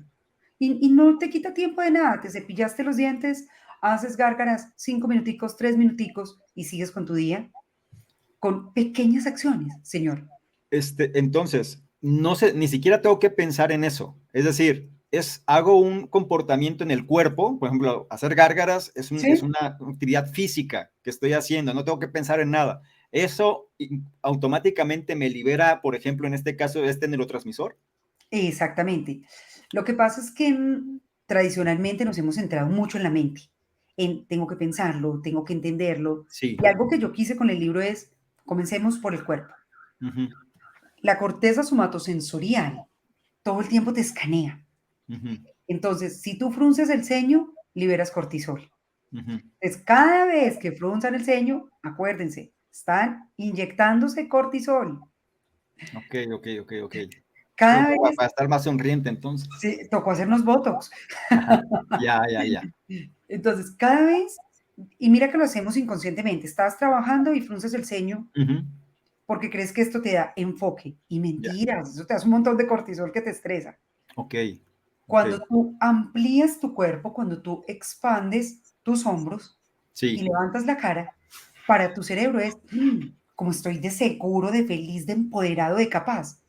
Y no te quita tiempo de nada. Te cepillaste los dientes, haces gárgaras 5 minuticos, 3 minuticos y sigues con tu día con pequeñas acciones, señor. Entonces, no sé, ni siquiera tengo que pensar en eso. Es decir, hago un comportamiento en el cuerpo, por ejemplo, hacer gárgaras es ¿Sí? una actividad física que estoy haciendo, no tengo que pensar en nada. Eso automáticamente me libera, por ejemplo, en este caso, este neurotransmisor. Exactamente. Lo que pasa es que tradicionalmente nos hemos centrado mucho en la mente, en tengo que pensarlo, tengo que entenderlo. Sí. Y algo que yo quise con el libro es, comencemos por el cuerpo. Ujú. La corteza somatosensorial todo el tiempo te escanea. Ujú. Entonces, si tú frunces el ceño, liberas cortisol. Ujú. Entonces, cada vez que frunzan el ceño, acuérdense, están inyectándose cortisol. Ok, ok, ok, ok. Como Cada vez, para estar más sonriente, entonces. sí, tocó hacernos botox. Ajá. Ya, ya, ya. Entonces, cada vez, y mira que lo hacemos inconscientemente, estás trabajando y frunces el ceño Ujú. porque crees que esto te da enfoque. Y Ya. mentiras, eso te da un montón de cortisol que te estresa. Ok, ok. Cuando tú amplías tu cuerpo, cuando tú expandes tus hombros y Sí, levantas la cara, para tu cerebro es como estoy de seguro, de feliz, de empoderado, de capaz.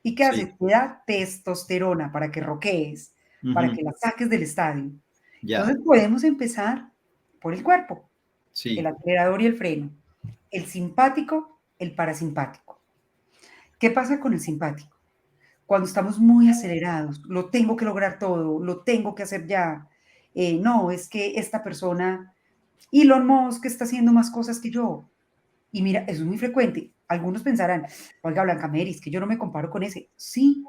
¿Y qué sí. hace? Te da testosterona para que roquees, para Ujú. que la saques del estadio. Ya, Entonces podemos empezar por el cuerpo, el sí. acelerador y el freno, el simpático, el parasimpático. ¿Qué pasa con el simpático? Cuando estamos muy acelerados, lo tengo que lograr todo, lo tengo que hacer ya. No, es que esta persona, Elon Musk, está haciendo más cosas que yo. Y mira, eso es muy frecuente. Algunos pensarán, oiga, Blanca Meris, que yo no me comparo con ese. Sí,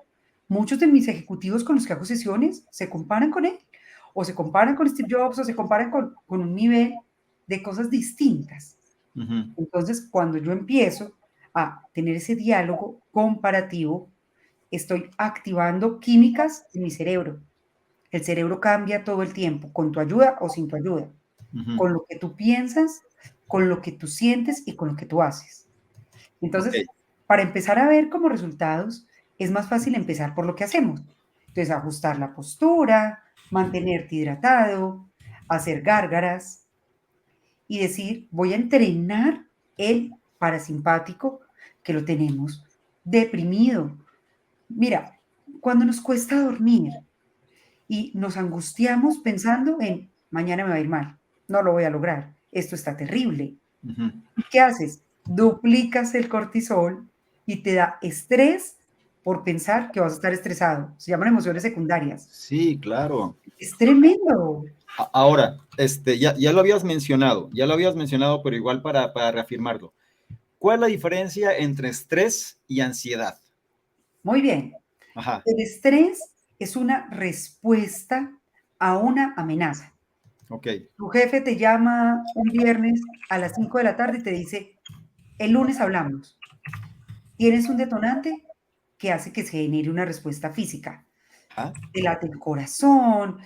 muchos de mis ejecutivos con los que hago sesiones se comparan con él, o se comparan con Steve Jobs, o se comparan con un nivel de cosas distintas. Ujú. Entonces, cuando yo empiezo a tener ese diálogo comparativo, estoy activando químicas en mi cerebro. El cerebro cambia todo el tiempo, con tu ayuda o sin tu ayuda, Ujú. con lo que tú piensas, con lo que tú sientes y con lo que tú haces. Ok. Entonces, para empezar a ver como resultados, es más fácil empezar por lo que hacemos. Entonces, ajustar la postura, mantenerte hidratado, hacer gárgaras y decir, voy a entrenar el parasimpático que lo tenemos deprimido. Mira, cuando nos cuesta dormir y nos angustiamos pensando en mañana me va a ir mal, no lo voy a lograr, esto está terrible. Ujú. ¿Qué haces? Duplicas el cortisol y te da estrés por pensar que vas a estar estresado. Se llaman emociones secundarias. Sí, claro. Es tremendo. Ahora, ya ya lo habías mencionado, pero igual para reafirmarlo. ¿Cuál es la diferencia entre estrés y ansiedad? Muy bien. Ajá, El estrés es una respuesta a una amenaza. ok. Tu jefe te llama un viernes a las 5 de la tarde y te dice, el lunes hablamos. Tienes un detonante que hace que se genere una respuesta física. Ajá, Te late el corazón,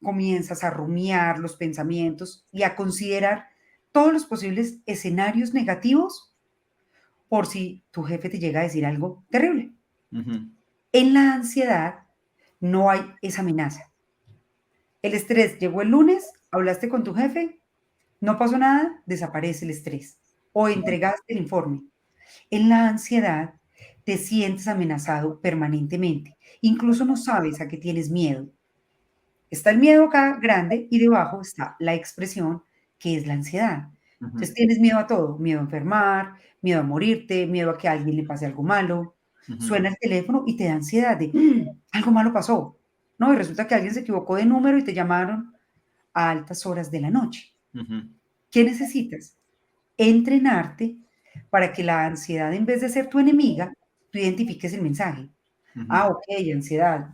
comienzas a rumiar los pensamientos y a considerar todos los posibles escenarios negativos por si tu jefe te llega a decir algo terrible. ujú, En la ansiedad no hay esa amenaza. El estrés llegó el lunes, hablaste con tu jefe, no pasó nada, desaparece el estrés o ujú, entregaste el informe. En la ansiedad te sientes amenazado permanentemente. Incluso no sabes a qué tienes miedo. Está el miedo acá grande y debajo está la expresión que es la ansiedad. ujú, Entonces tienes miedo a todo, miedo a enfermar, miedo a morirte, miedo a que a alguien le pase algo malo. ujú, Suena el teléfono y te da ansiedad de algo malo pasó. No, y resulta que alguien se equivocó de número y te llamaron a altas horas de la noche. ujú, ¿Qué necesitas? Entrenarte para que la ansiedad, en vez de ser tu enemiga, tú identifiques el mensaje. ujú. Ah, ok, ansiedad.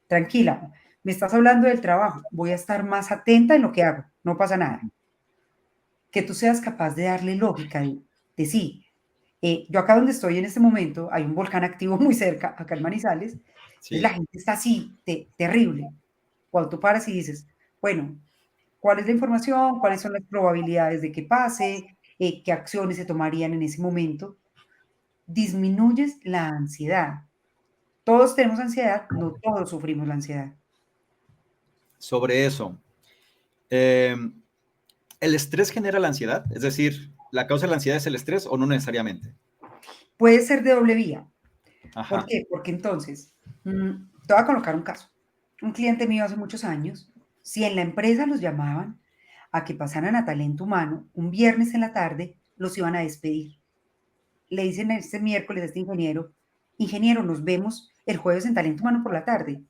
Tranquila, me estás hablando del trabajo. Voy a estar más atenta en lo que hago. No pasa nada. Que tú seas capaz de darle lógica de sí. Yo acá donde estoy en este momento, hay un volcán activo muy cerca, acá en Manizales. Entonces la Sí. gente está así, terrible. Cuando tú paras y dices, bueno, ¿cuál es la información? ¿Cuáles son las probabilidades de que pase? ¿Qué acciones se tomarían en ese momento? Disminuyes la ansiedad. Todos tenemos ansiedad, no todos sufrimos la ansiedad. Sobre eso, eh, ¿el estrés genera la ansiedad? Es decir, ¿la causa de la ansiedad es el estrés o no necesariamente? Puede ser de doble vía. ¿Por Ajá. qué? Porque entonces, te voy a colocar un caso. Un cliente mío hace muchos años, si en la empresa los llamaban a que pasaran a talento humano, un viernes en la tarde los iban a despedir. Le dicen este miércoles a este ingeniero, ingeniero, nos vemos el jueves en talento humano por la tarde.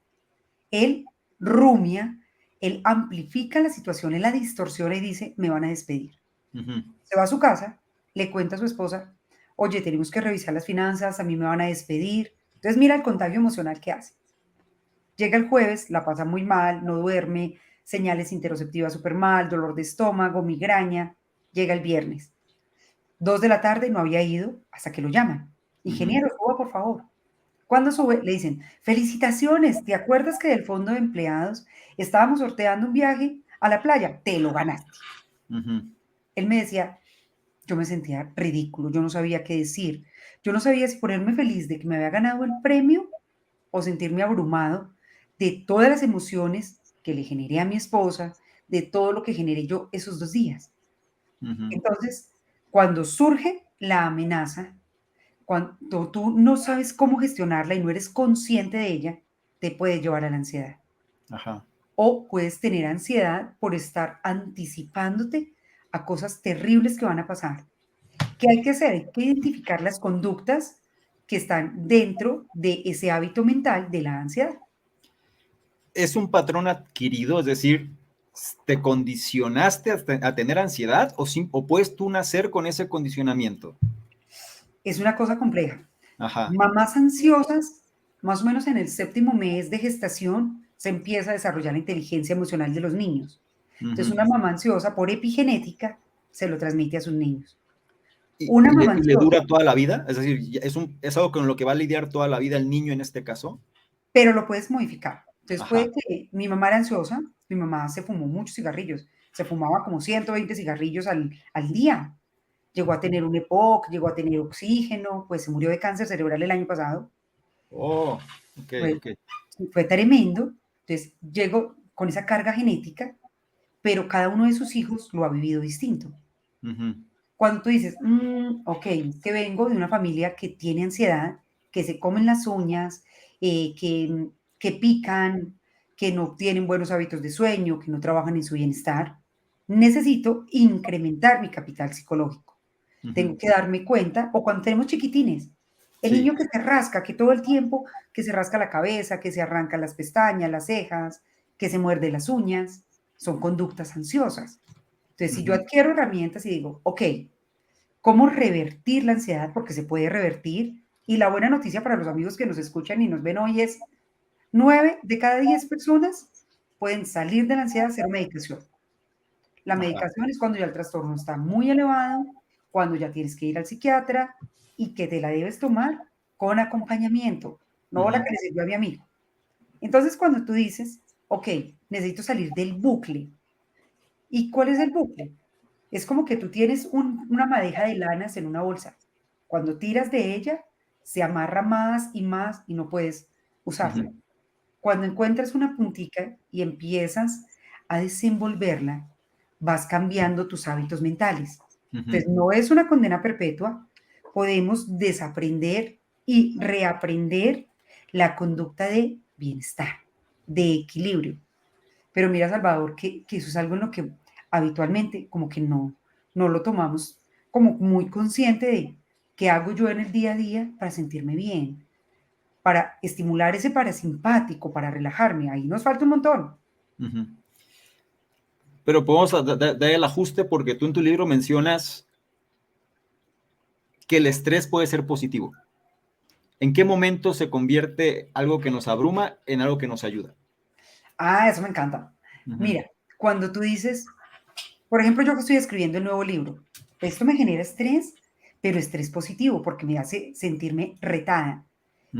Él rumia, él amplifica la situación, él la distorsiona y dice, me van a despedir. Ujú, Se va a su casa, le cuenta a su esposa, oye, tenemos que revisar las finanzas, a mí me van a despedir. Entonces mira el contagio emocional que hace. Llega el jueves, la pasa muy mal, no duerme, señales interoceptivas súper mal, dolor de estómago, migraña. Llega el viernes. 2 de la tarde no había ido hasta que lo llaman. ujú, Ingeniero, suba por favor. Cuando sube, le dicen, felicitaciones, ¿te acuerdas que del fondo de empleados estábamos sorteando un viaje a la playa? Te lo ganaste. ujú. Él me decía, yo me sentía ridículo, yo no sabía qué decir. Yo no sabía si ponerme feliz de que me había ganado el premio o sentirme abrumado de todas las emociones que le generé a mi esposa, de todo lo que generé yo esos 2 días. Ujú. Entonces, cuando surge la amenaza, cuando tú no sabes cómo gestionarla y no eres consciente de ella, te puede llevar a la ansiedad. Ajá. O puedes tener ansiedad por estar anticipándote a cosas terribles que van a pasar. ¿Qué hay que hacer? Hay que identificar las conductas que están dentro de ese hábito mental de la ansiedad. ¿Es un patrón adquirido? Es decir, ¿te condicionaste a tener ansiedad o puedes tú nacer con ese condicionamiento? Es una cosa compleja. Ajá. Mamás ansiosas, más o menos en el séptimo mes de gestación, se empieza a desarrollar la inteligencia emocional de los niños. Entonces, Ujú, una mamá ansiosa por epigenética se lo transmite a sus niños. Una y le mamanzota, dura toda la vida? Es decir, es algo con lo que va a lidiar toda la vida el niño en este caso. pero lo puedes modificar. Entonces Ajá. puede que mi mamá era ansiosa, mi mamá se fumó muchos cigarrillos, se fumaba como 120 cigarrillos al día. Llegó a tener un EPOC, llegó a tener oxígeno, pues se murió de cáncer cerebral el año pasado. Oh, ok, Fue, ok. fue tremendo. Entonces llegó con esa carga genética, pero cada uno de sus hijos lo ha vivido distinto. Ujú, Cuando tú dices, ok, es que vengo de una familia que tiene ansiedad, que se comen las uñas, que pican, que no tienen buenos hábitos de sueño, que no trabajan en su bienestar, necesito incrementar mi capital psicológico. ujú. Tengo que darme cuenta, o cuando tenemos chiquitines, el Sí. niño que se rasca, que todo el tiempo, que se rasca la cabeza, que se arranca las pestañas, las cejas, que se muerde las uñas, son conductas ansiosas. Entonces, si yo Ujú, adquiero herramientas y digo, ok, ¿cómo revertir la ansiedad? Porque se puede revertir. Y la buena noticia para los amigos que nos escuchan y nos ven hoy es 9 de cada 10 personas pueden salir de la ansiedad, hacer medicación. La ajá. medicación es cuando ya el trastorno está muy elevado, cuando ya tienes que ir al psiquiatra y que te la debes tomar con acompañamiento, no la Ujú, que le sirvió a mi amigo. Entonces, cuando tú dices, ok, necesito salir del bucle, ¿y cuál es el bucle? Es como que tú tienes una madeja de lanas en una bolsa. Cuando tiras de ella, se amarra más y no puedes usarla. ujú, Cuando encuentras una puntica y empiezas a desenvolverla, vas cambiando tus hábitos mentales. ujú, Entonces, no es una condena perpetua, podemos desaprender y reaprender la conducta de bienestar, de equilibrio. Pero mira, Salvador, que eso es algo en lo que habitualmente como que no lo tomamos como muy consciente de qué hago yo en el día a día para sentirme bien, para estimular ese parasimpático, para relajarme. Ahí nos falta un montón. ujú. Pero podemos dar el ajuste porque tú en tu libro mencionas que el estrés puede ser positivo. ¿En qué momento se convierte algo que nos abruma en algo que nos ayuda? Ah, eso me encanta. Ujú, Mira, cuando tú dices, por ejemplo, yo que estoy escribiendo el nuevo libro, esto me genera estrés, pero estrés positivo porque me hace sentirme retada.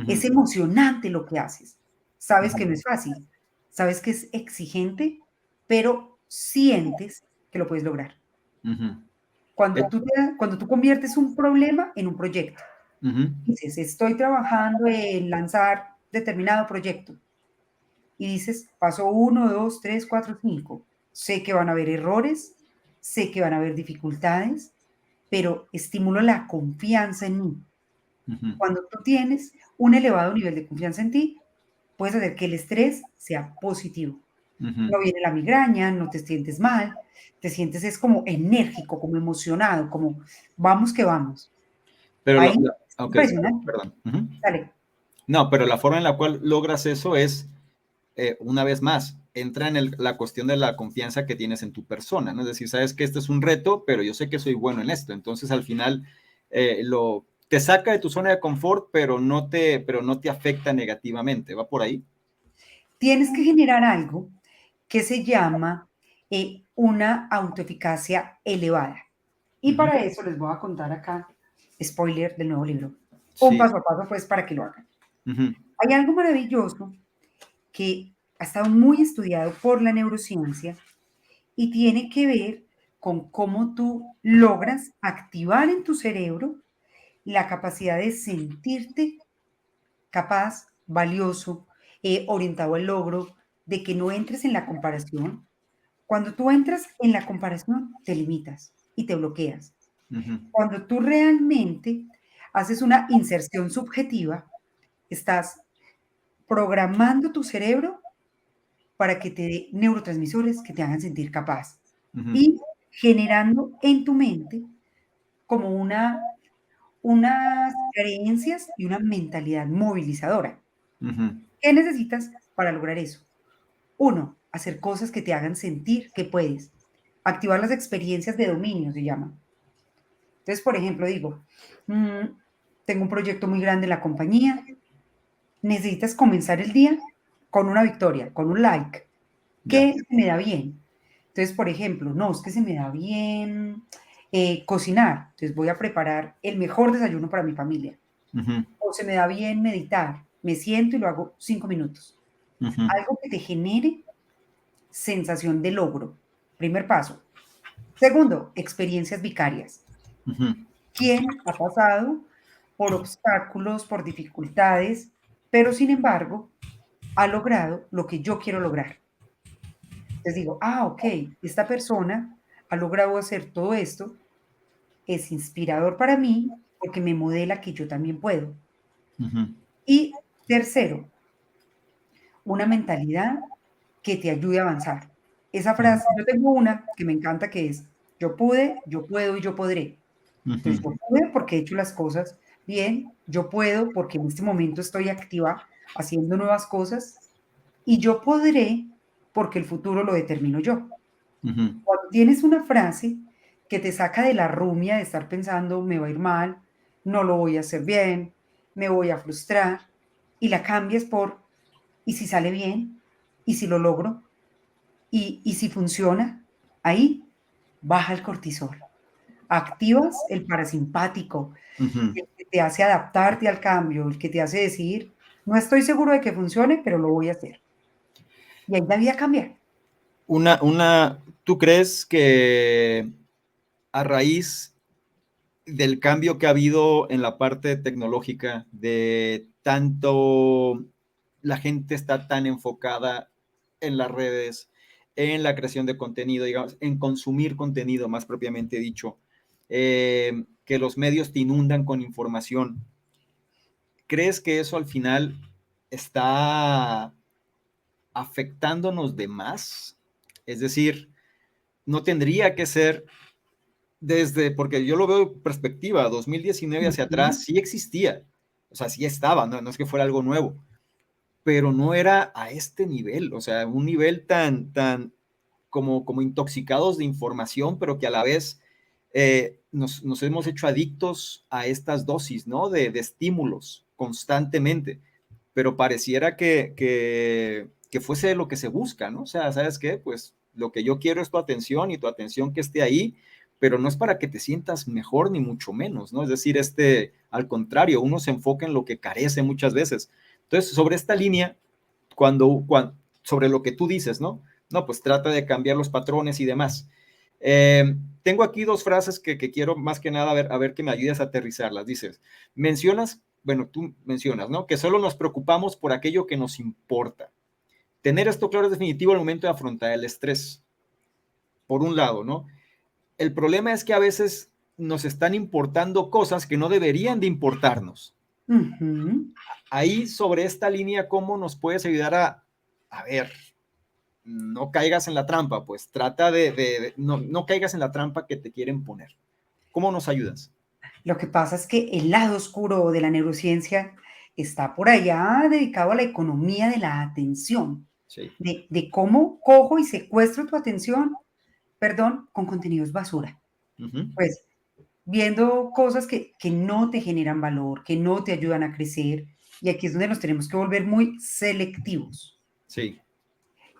Es ujú, emocionante lo que haces. Sabes que ujú, no es fácil, sabes que es exigente, pero sientes que lo puedes lograr. ujú. Cuando cuando tú conviertes un problema en un proyecto, Ujú, dices, estoy trabajando en lanzar determinado proyecto y dices, paso 1, 2, 3, 4, 5. Sé que van a haber errores, sé que van a haber dificultades, pero estimulo la confianza en mí. ujú, Cuando tú tienes un elevado nivel de confianza en ti, puedes hacer que el estrés sea positivo. ujú. No viene la migraña, no te sientes mal, te sientes es como enérgico, como emocionado, como vamos que vamos. Pero Ahí es ok, impresionante. perdón. Ujú. Dale. No, pero la forma en la cual logras eso es, una vez más, entra en la cuestión de la confianza que tienes en tu persona, ¿no? Es decir, sabes que este es un reto, pero yo sé que soy bueno en esto. Entonces, al final, te saca de tu zona de confort, pero no te afecta negativamente. ¿Va por ahí? Tienes que generar algo que se llama una autoeficacia elevada. Y Ujú. para eso les voy a contar acá, spoiler del nuevo libro, un Sí. paso a paso pues para que lo hagan. Ujú, Hay algo maravilloso que ha estado muy estudiado por la neurociencia y tiene que ver con cómo tú logras activar en tu cerebro la capacidad de sentirte capaz, valioso, orientado al logro, de que no entres en la comparación. Cuando tú entras en la comparación, te limitas y te bloqueas. ujú, Cuando tú realmente haces una inserción subjetiva, estás programando tu cerebro para que te dé neurotransmisores que te hagan sentir capaz ujú, y generando en tu mente como unas creencias y una mentalidad movilizadora. ujú, ¿Qué necesitas para lograr eso? Uno, hacer cosas que te hagan sentir que puedes. Activar las experiencias de dominio, se llama. Entonces, por ejemplo, digo, mm, tengo un proyecto muy grande en la compañía, necesitas comenzar el día con una victoria, con un like. ya. ¿Qué se me da bien? Entonces, por ejemplo, no, es que se me da bien cocinar, entonces voy a preparar el mejor desayuno para mi familia. Ujú, O se me da bien meditar, me siento y lo hago 5 minutos. ujú, Algo que te genere sensación de logro. Primer paso. Segundo, experiencias vicarias. ujú, ¿Quién ha pasado por obstáculos, por dificultades, pero sin embargo ha logrado lo que yo quiero lograr? Les digo, ok, esta persona ha logrado hacer todo esto, es inspirador para mí porque me modela que yo también puedo. ujú, Y tercero, una mentalidad que te ayude a avanzar. Esa ujú, frase, yo tengo una que me encanta que es, yo pude, yo puedo y yo podré. Entonces, ujú, yo pude porque he hecho las cosas bien, yo puedo porque en este momento estoy activa haciendo nuevas cosas y yo podré porque el futuro lo determino yo. ujú. Cuando tienes una frase que te saca de la rumia de estar pensando, me va a ir mal, no lo voy a hacer bien, me voy a frustrar, y la cambias por, ¿y si sale bien? ¿Y si lo logro? ¿Y si funciona? Ahí baja el cortisol, activas el parasimpático, Ujú. el que te hace adaptarte al cambio, el que te hace decir, no estoy seguro de que funcione, pero lo voy a hacer. Y ahí la vida cambia. ¿Tú crees que a raíz del cambio que ha habido en la parte tecnológica, de tanto la gente está tan enfocada en las redes, en la creación de contenido, digamos, en consumir contenido más propiamente dicho, que los medios te inundan con información? ¿Crees que eso al final está afectándonos de más? Es decir, no tendría que ser porque yo lo veo de perspectiva, 2019 hacia Ujú. atrás sí existía, o sea, sí estaba, no es que fuera algo nuevo, pero no era a este nivel, o sea, un nivel tan como intoxicados de información, pero que a la vez nos hemos hecho adictos a estas dosis, ¿no? De estímulos constantemente, pero pareciera que fuese lo que se busca, ¿no? O sea, ¿sabes qué? Pues lo que yo quiero es tu atención y tu atención que esté ahí, pero no es para que te sientas mejor ni mucho menos, ¿no? Es decir, al contrario, uno se enfoca en lo que carece muchas veces. Entonces, sobre esta línea, sobre lo que tú dices, ¿no? No, pues trata de cambiar los patrones y demás. Tengo aquí dos frases que quiero más que nada a ver que me ayudes a aterrizarlas. Dices, tú mencionas, ¿no? Que solo nos preocupamos por aquello que nos importa. Tener esto claro es definitivo al momento de afrontar el estrés, por un lado, ¿no? El problema es que a veces nos están importando cosas que no deberían de importarnos. Ujú. Ahí sobre esta línea, ¿cómo nos puedes ayudar a ver, no caigas en la trampa, pues trata no caigas en la trampa que te quieren poner? ¿Cómo nos ayudas? Lo que pasa es que el lado oscuro de la neurociencia está por allá dedicado a la economía de la atención, Sí. de cómo cojo y secuestro tu atención, perdón, con contenidos basura. Ujú. Pues viendo cosas que no te generan valor, que no te ayudan a crecer, y aquí es donde nos tenemos que volver muy selectivos. Sí.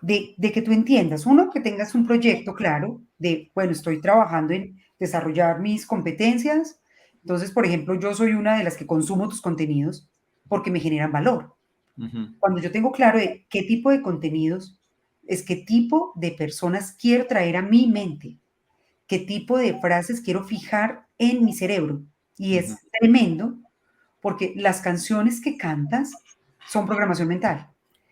De que tú entiendas, uno, que tengas un proyecto claro de, bueno, estoy trabajando en desarrollar mis competencias. Entonces, por ejemplo, yo soy una de las que consumo tus contenidos porque me generan valor. Ujú. Cuando yo tengo claro de qué tipo de contenidos, es qué tipo de personas quiero traer a mi mente, qué tipo de frases quiero fijar en mi cerebro. Y Ujú. es tremendo porque las canciones que cantas son programación mental.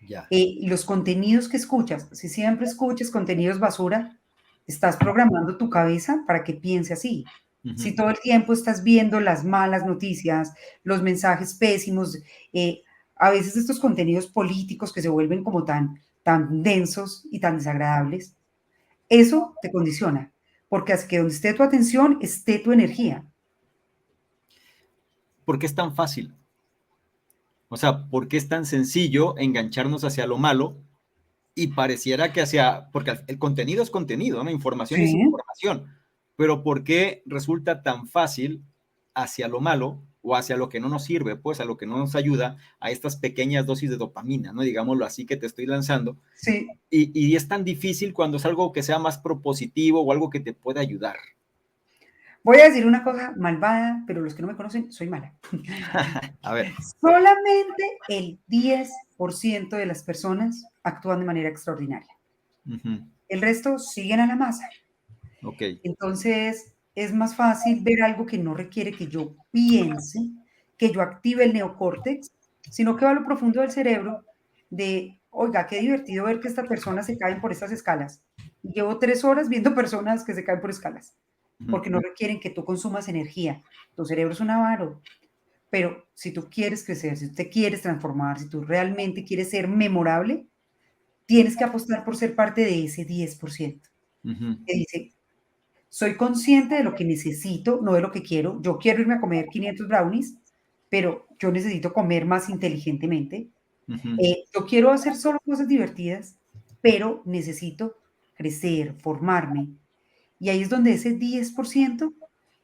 Ya. Los contenidos que escuchas, si siempre escuchas contenidos basura, estás programando tu cabeza para que piense así. Ujú. Si todo el tiempo estás viendo las malas noticias, los mensajes pésimos, eh, a veces estos contenidos políticos que se vuelven como tan densos y tan desagradables, eso te condiciona, porque hace que donde esté tu atención esté tu energía. ¿Por qué es tan fácil? O sea, ¿por qué es tan sencillo engancharnos hacia lo malo y pareciera que porque el contenido es contenido, ¿no? Información es Sí. información, pero ¿por qué resulta tan fácil hacia lo malo o hacia lo que no nos sirve, pues a lo que no nos ayuda, a estas pequeñas dosis de dopamina, ¿no? Digámoslo así que te estoy lanzando, Sí, y es tan difícil cuando es algo que sea más propositivo o algo que te pueda ayudar. Voy a decir una cosa malvada, pero los que no me conocen, soy mala. A ver. Solamente el 10% de las personas actúan de manera extraordinaria. Ujú. El resto siguen a la masa. Ok. Entonces, es más fácil ver algo que no requiere que yo piense, que yo active el neocórtex, sino que va a lo profundo del cerebro de, oiga, qué divertido ver que esta persona se caen por estas escalas. Y llevo 3 horas viendo personas que se caen por escalas, Ujú. porque no requieren que tú consumas energía. Tu cerebro es un avaro, pero si tú quieres crecer, si tú te quieres transformar, si tú realmente quieres ser memorable, tienes que apostar por ser parte de ese 10% Ujú. que dice, soy consciente de lo que necesito, no de lo que quiero. Yo quiero irme a comer 500 brownies, pero yo necesito comer más inteligentemente. Ujú. Yo quiero hacer solo cosas divertidas, pero necesito crecer, formarme. Y ahí es donde ese 10%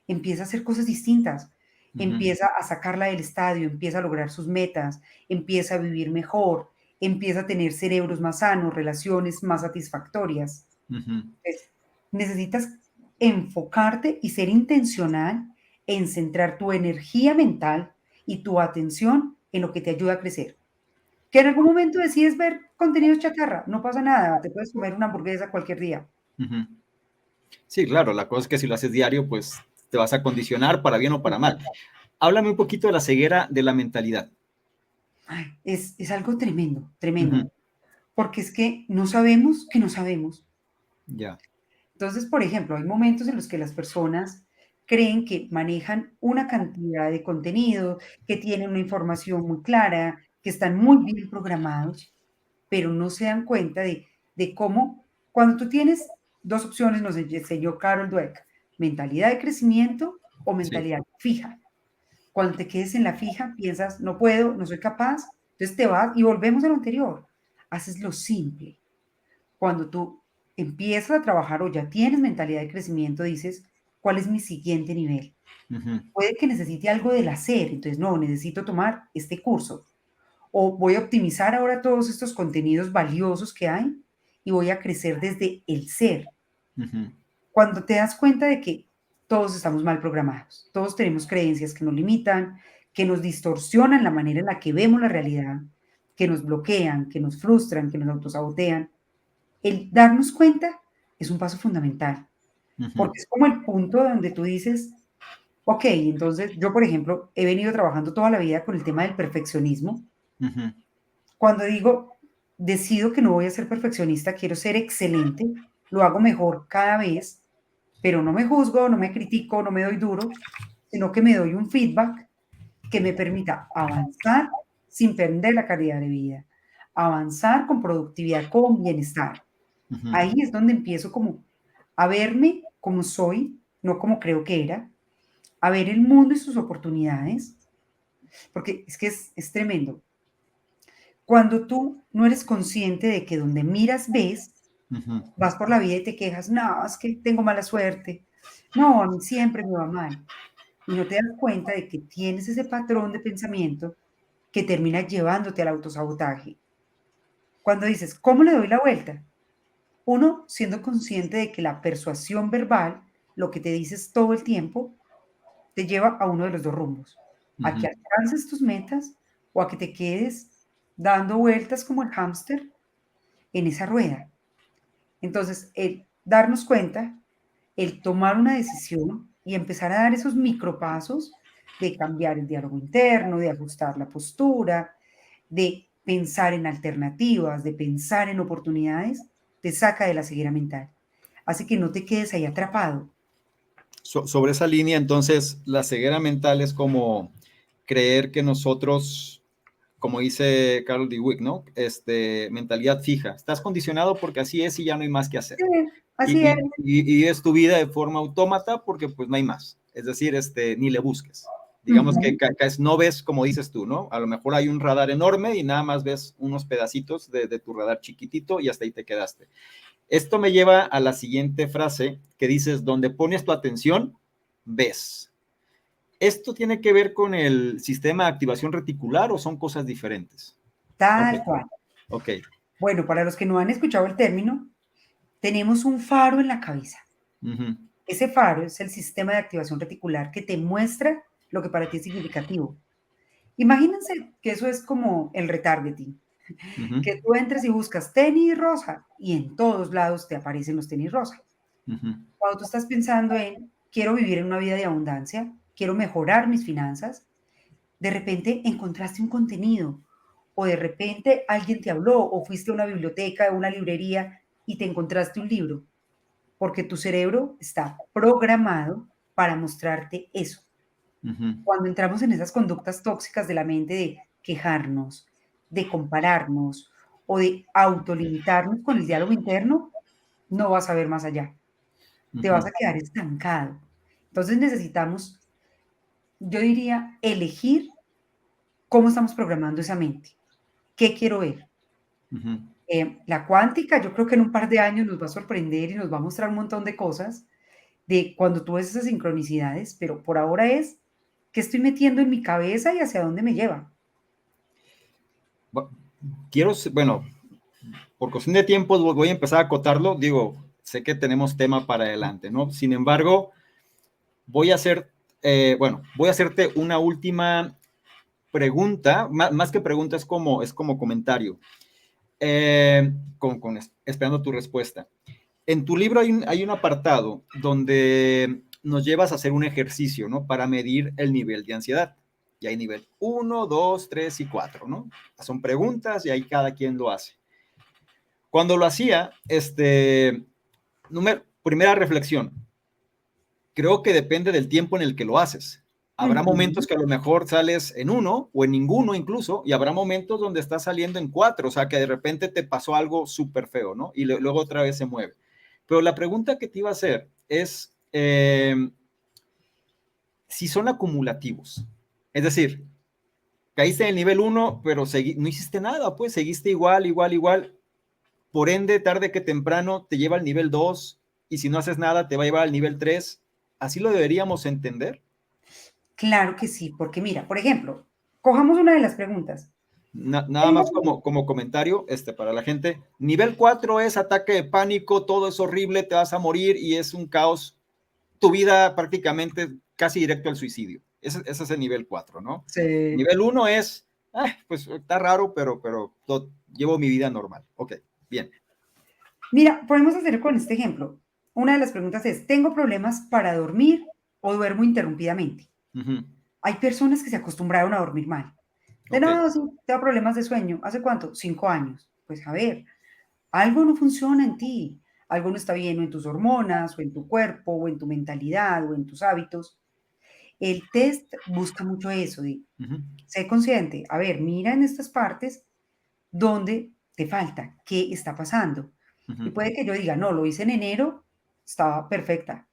empieza a hacer cosas distintas, Ujú. empieza a sacarla del estadio, empieza a lograr sus metas, empieza a vivir mejor, empieza a tener cerebros más sanos, relaciones más satisfactorias. Ujú. Entonces, necesitas enfocarte y ser intencional en centrar tu energía mental y tu atención en lo que te ayuda a crecer. Que en algún momento decides ver contenidos chatarra, no pasa nada, te puedes comer una hamburguesa cualquier día. Ujú. Sí, claro, la cosa es que si lo haces diario, pues te vas a condicionar para bien o para mal. Háblame un poquito de la ceguera de la mentalidad. Ay, es algo tremendo, Ujú. tremendo, porque es que no sabemos que no sabemos. Ya. Entonces, por ejemplo, hay momentos en los que las personas creen que manejan una cantidad de contenido, que tienen una información muy clara, que están muy bien programados, pero no se dan cuenta de cómo, cuando tú tienes dos opciones, nos enseñó Carol Dweck, mentalidad de crecimiento o Sí. mentalidad fija. Cuando te quedes en la fija, piensas, no puedo, no soy capaz, entonces te vas y volvemos a lo anterior. Haces lo simple. Cuando tú empiezas a trabajar o ya tienes mentalidad de crecimiento, dices, ¿cuál es mi siguiente nivel? Ujú. Puede que necesite algo del hacer, entonces no, necesito tomar este curso. O voy a optimizar ahora todos estos contenidos valiosos que hay y voy a crecer desde el ser. Ujú. Cuando te das cuenta de que todos estamos mal programados, todos tenemos creencias que nos limitan, que nos distorsionan la manera en la que vemos la realidad, que nos bloquean, que nos frustran, que nos autosabotean, el darnos cuenta es un paso fundamental, Ujú. porque es como el punto donde tú dices, ok, entonces yo, por ejemplo, he venido trabajando toda la vida con el tema del perfeccionismo. Ujú. Cuando digo, decido que no voy a ser perfeccionista, quiero ser excelente, lo hago mejor cada vez, pero no me juzgo, no me critico, no me doy duro, sino que me doy un feedback que me permita avanzar sin perder la calidad de vida, avanzar con productividad, con bienestar. Ujú. Ahí es donde empiezo como a verme como soy, no como creo que era, a ver el mundo y sus oportunidades, porque es que es tremendo. Cuando tú no eres consciente de que donde miras ves, Ujú. vas por la vida y te quejas, no, es que tengo mala suerte, no, a mí siempre me va mal. Y no te das cuenta de que tienes ese patrón de pensamiento que termina llevándote al autosabotaje. Cuando dices, ¿cómo le doy la vuelta? Uno, siendo consciente de que la persuasión verbal, lo que te dices todo el tiempo, te lleva a uno de los dos rumbos, a Ujú. que alcances tus metas o a que te quedes dando vueltas como el hámster en esa rueda. Entonces, el darnos cuenta, el tomar una decisión y empezar a dar esos micropasos de cambiar el diálogo interno, de ajustar la postura, de pensar en alternativas, de pensar en oportunidades, te saca de la ceguera mental. Así que no te quedes ahí atrapado. Sobre esa línea, entonces, la ceguera mental es como creer que nosotros, como dice Carol Dweck, ¿no? Mentalidad fija. Estás condicionado porque así es y ya no hay más que hacer. Sí, así es. Y es tu vida de forma autómata porque pues no hay más. Es decir, ni le busques. Digamos que Ujú. no ves como dices tú, ¿no? A lo mejor hay un radar enorme y nada más ves unos pedacitos de tu radar chiquitito y hasta ahí te quedaste. Esto me lleva a la siguiente frase que dices, donde pones tu atención, ves. ¿Esto tiene que ver con el sistema de activación reticular o son cosas diferentes? Ok, Tal cual. ok. Bueno, para los que no han escuchado el término, tenemos un faro en la cabeza. Uh -huh. Ese faro es el sistema de activación reticular que te muestra lo que para ti es significativo. Imagínense que eso es como el retargeting, Ujú, que tú entres y buscas tenis rosa y en todos lados te aparecen los tenis rosa. ujú, Cuando tú estás pensando en, quiero vivir en una vida de abundancia, quiero mejorar mis finanzas, de repente encontraste un contenido o de repente alguien te habló o fuiste a una biblioteca, a una librería y te encontraste un libro, porque tu cerebro está programado para mostrarte eso. ujú, Cuando entramos en esas conductas tóxicas de la mente de quejarnos, de compararnos o de autolimitarnos con el diálogo interno, no vas a ver más allá. Te ujú, vas a quedar estancado. Entonces necesitamos, yo diría, elegir cómo estamos programando esa mente. ¿Qué quiero ver? ujú. La cuántica, yo creo que en un par de años nos va a sorprender y nos va a mostrar un montón de cosas de cuando tú ves esas sincronicidades, pero por ahora es qué estoy metiendo en mi cabeza y hacia dónde me lleva. Bu- bueno, por cuestión de tiempo voy a empezar a acotarlo. Digo, sé que tenemos tema para adelante, ¿no? Sin embargo, voy a hacer, voy a hacerte una última pregunta, más que pregunta, es como comentario, esperando tu respuesta. En tu libro hay un apartado donde nos llevas a hacer un ejercicio, ¿no? Para medir el nivel de ansiedad. Y hay nivel 1, 2, 3 y 4, ¿no? Son preguntas y ahí cada quien lo hace. Cuando lo hacía, primera reflexión, creo que depende del tiempo en el que lo haces. Habrá momentos Ujú. que a lo mejor sales en 1 o en ninguno incluso, y habrá momentos donde estás saliendo en 4, o sea, que de repente te pasó algo súper feo, ¿no? Y luego otra vez se mueve. Pero la pregunta que te iba a hacer es si son acumulativos. Es decir, caíste en el nivel 1, pero no hiciste nada, pues seguiste igual, igual, igual. Por ende, tarde que temprano te lleva al nivel 2 y si no haces nada te va a llevar al nivel 3. ¿Así lo deberíamos entender? Claro que sí, porque mira, por ejemplo, cojamos una de las preguntas. Nada más Tengo como comentario para la gente. Nivel 4 es ataque de pánico, todo es horrible, te vas a morir y es un caos. Tu vida prácticamente casi directo al suicidio. Ese es el nivel 4, ¿no? sí. Nivel 1 es, pues está raro, pero llevo mi vida normal. Ok, bien. Mira, podemos hacer con este ejemplo. Una de las preguntas es, ¿tengo problemas para dormir o duermo interrumpidamente? Ujú, Hay personas que se acostumbraron a dormir mal. De ok. no, sí, tengo problemas de sueño. ¿Hace cuánto? 5 años. Pues a ver, algo no funciona en ti. Algo no está bien o en tus hormonas, o en tu cuerpo, o en tu mentalidad, o en tus hábitos. El test busca mucho eso, de Ujú, sé consciente. A ver, mira en estas partes donde te falta, qué está pasando. ujú, Y puede que yo diga, no, lo hice en enero, estaba perfecta,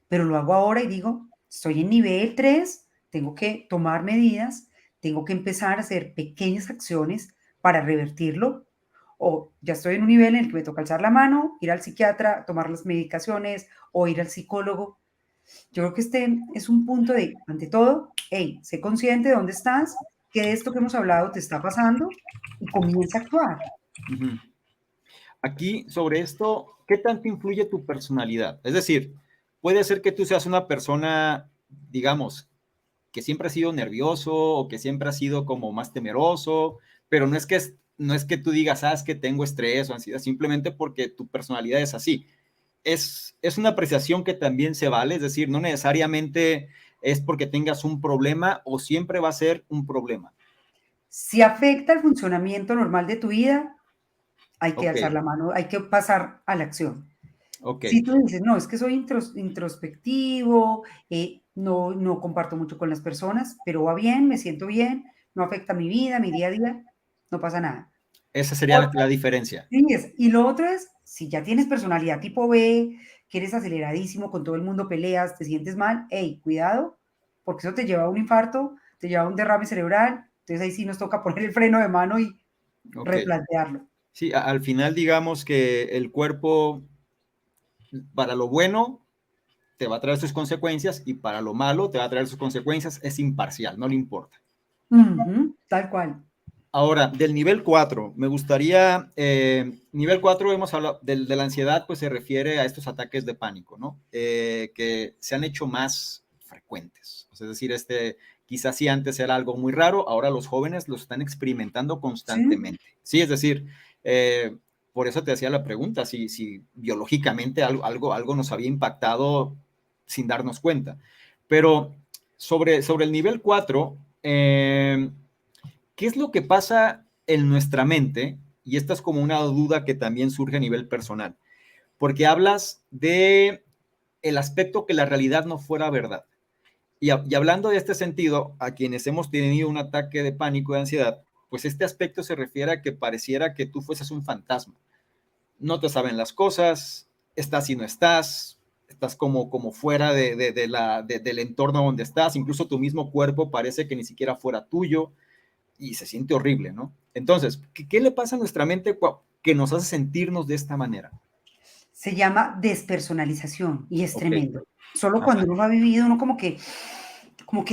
pero lo hago ahora y digo, estoy en nivel 3, tengo que tomar medidas, tengo que empezar a hacer pequeñas acciones para revertirlo, o ya estoy en un nivel en el que me toca alzar la mano, ir al psiquiatra, tomar las medicaciones o ir al psicólogo. Yo creo que este es un punto de, ante todo, hey, sé consciente de dónde estás, que de esto que hemos hablado te está pasando y comienza a actuar. ujú. Aquí, sobre esto, ¿qué tanto influye tu personalidad? Es decir, puede ser que tú seas una persona, digamos, que siempre ha sido nervioso o que siempre ha sido como más temeroso, pero no es que tú digas, es que tengo estrés o ansiedad, simplemente porque tu personalidad es así. Es una apreciación que también se vale, es decir, no necesariamente es porque tengas un problema o siempre va a ser un problema. Si afecta el funcionamiento normal de tu vida, hay que Ok, alzar la mano, hay que pasar a la acción. ok. Si tú dices, no, es que soy introspectivo, no comparto mucho con las personas, pero va bien, me siento bien, no afecta mi vida, mi día a día, no pasa nada. Esa sería la diferencia. Sí, y lo otro es, si ya tienes personalidad tipo B, que eres aceleradísimo, con todo el mundo peleas, te sientes mal, hey, cuidado, porque eso te lleva a un infarto, te lleva a un derrame cerebral, entonces ahí sí nos toca poner el freno de mano y Ok. replantearlo. Sí, al final digamos que el cuerpo, para lo bueno, te va a traer sus consecuencias y para lo malo te va a traer sus consecuencias, es imparcial, no le importa. Ujú, tal cual. Ahora, del nivel 4, me gustaría, nivel 4 hemos hablado de la ansiedad, pues se refiere a estos ataques de pánico, ¿no? Que se han hecho más frecuentes. O sea, es decir, quizás sí antes era algo muy raro, ahora los jóvenes lo están experimentando Sí. constantemente. Sí, es decir, por eso te hacía la pregunta, si biológicamente algo nos había impactado sin darnos cuenta. Pero sobre el nivel 4, ¿qué es lo que pasa en nuestra mente? Y esta es como una duda que también surge a nivel personal, porque hablas de el aspecto que la realidad no fuera verdad. Y hablando de este sentido, a quienes hemos tenido un ataque de pánico, de ansiedad, pues este aspecto se refiere a que pareciera que tú fueses un fantasma. No te saben las cosas, estás y no estás, estás como fuera del entorno donde estás, incluso tu mismo cuerpo parece que ni siquiera fuera tuyo y se siente horrible, ¿no? Entonces, ¿qué le pasa a nuestra mente que nos hace sentirnos de esta manera? Se llama despersonalización y es Ok, tremendo. Solo ajá, cuando uno lo ha vivido, uno como que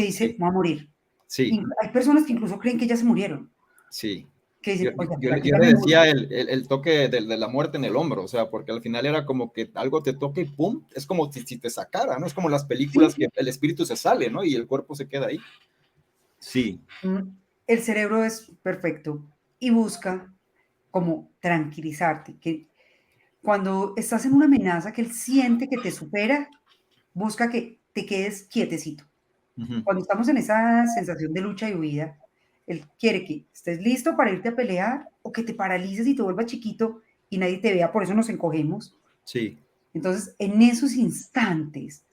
dice, sí, voy a morir. sí, Hay personas que incluso creen que ya se murieron, sí. que Yo, dicen, oiga, yo, ¿será que yo ya le me decía morí? el toque de la muerte en el hombro, o sea, porque al final era como que algo te toca y pum, es como si te sacara, ¿no? Es como las películas Sí. que el espíritu se sale, ¿no? Y el cuerpo se queda ahí. Sí. El cerebro es perfecto y busca como tranquilizarte, que cuando estás en una amenaza que él siente que te supera, busca que te quedes quietecito. Uh-huh. Cuando estamos en esa sensación de lucha y huida, él quiere que estés listo para irte a pelear o que te paralices y te vuelvas chiquito y nadie te vea, por eso nos encogemos. Sí. Entonces, en esos instantes,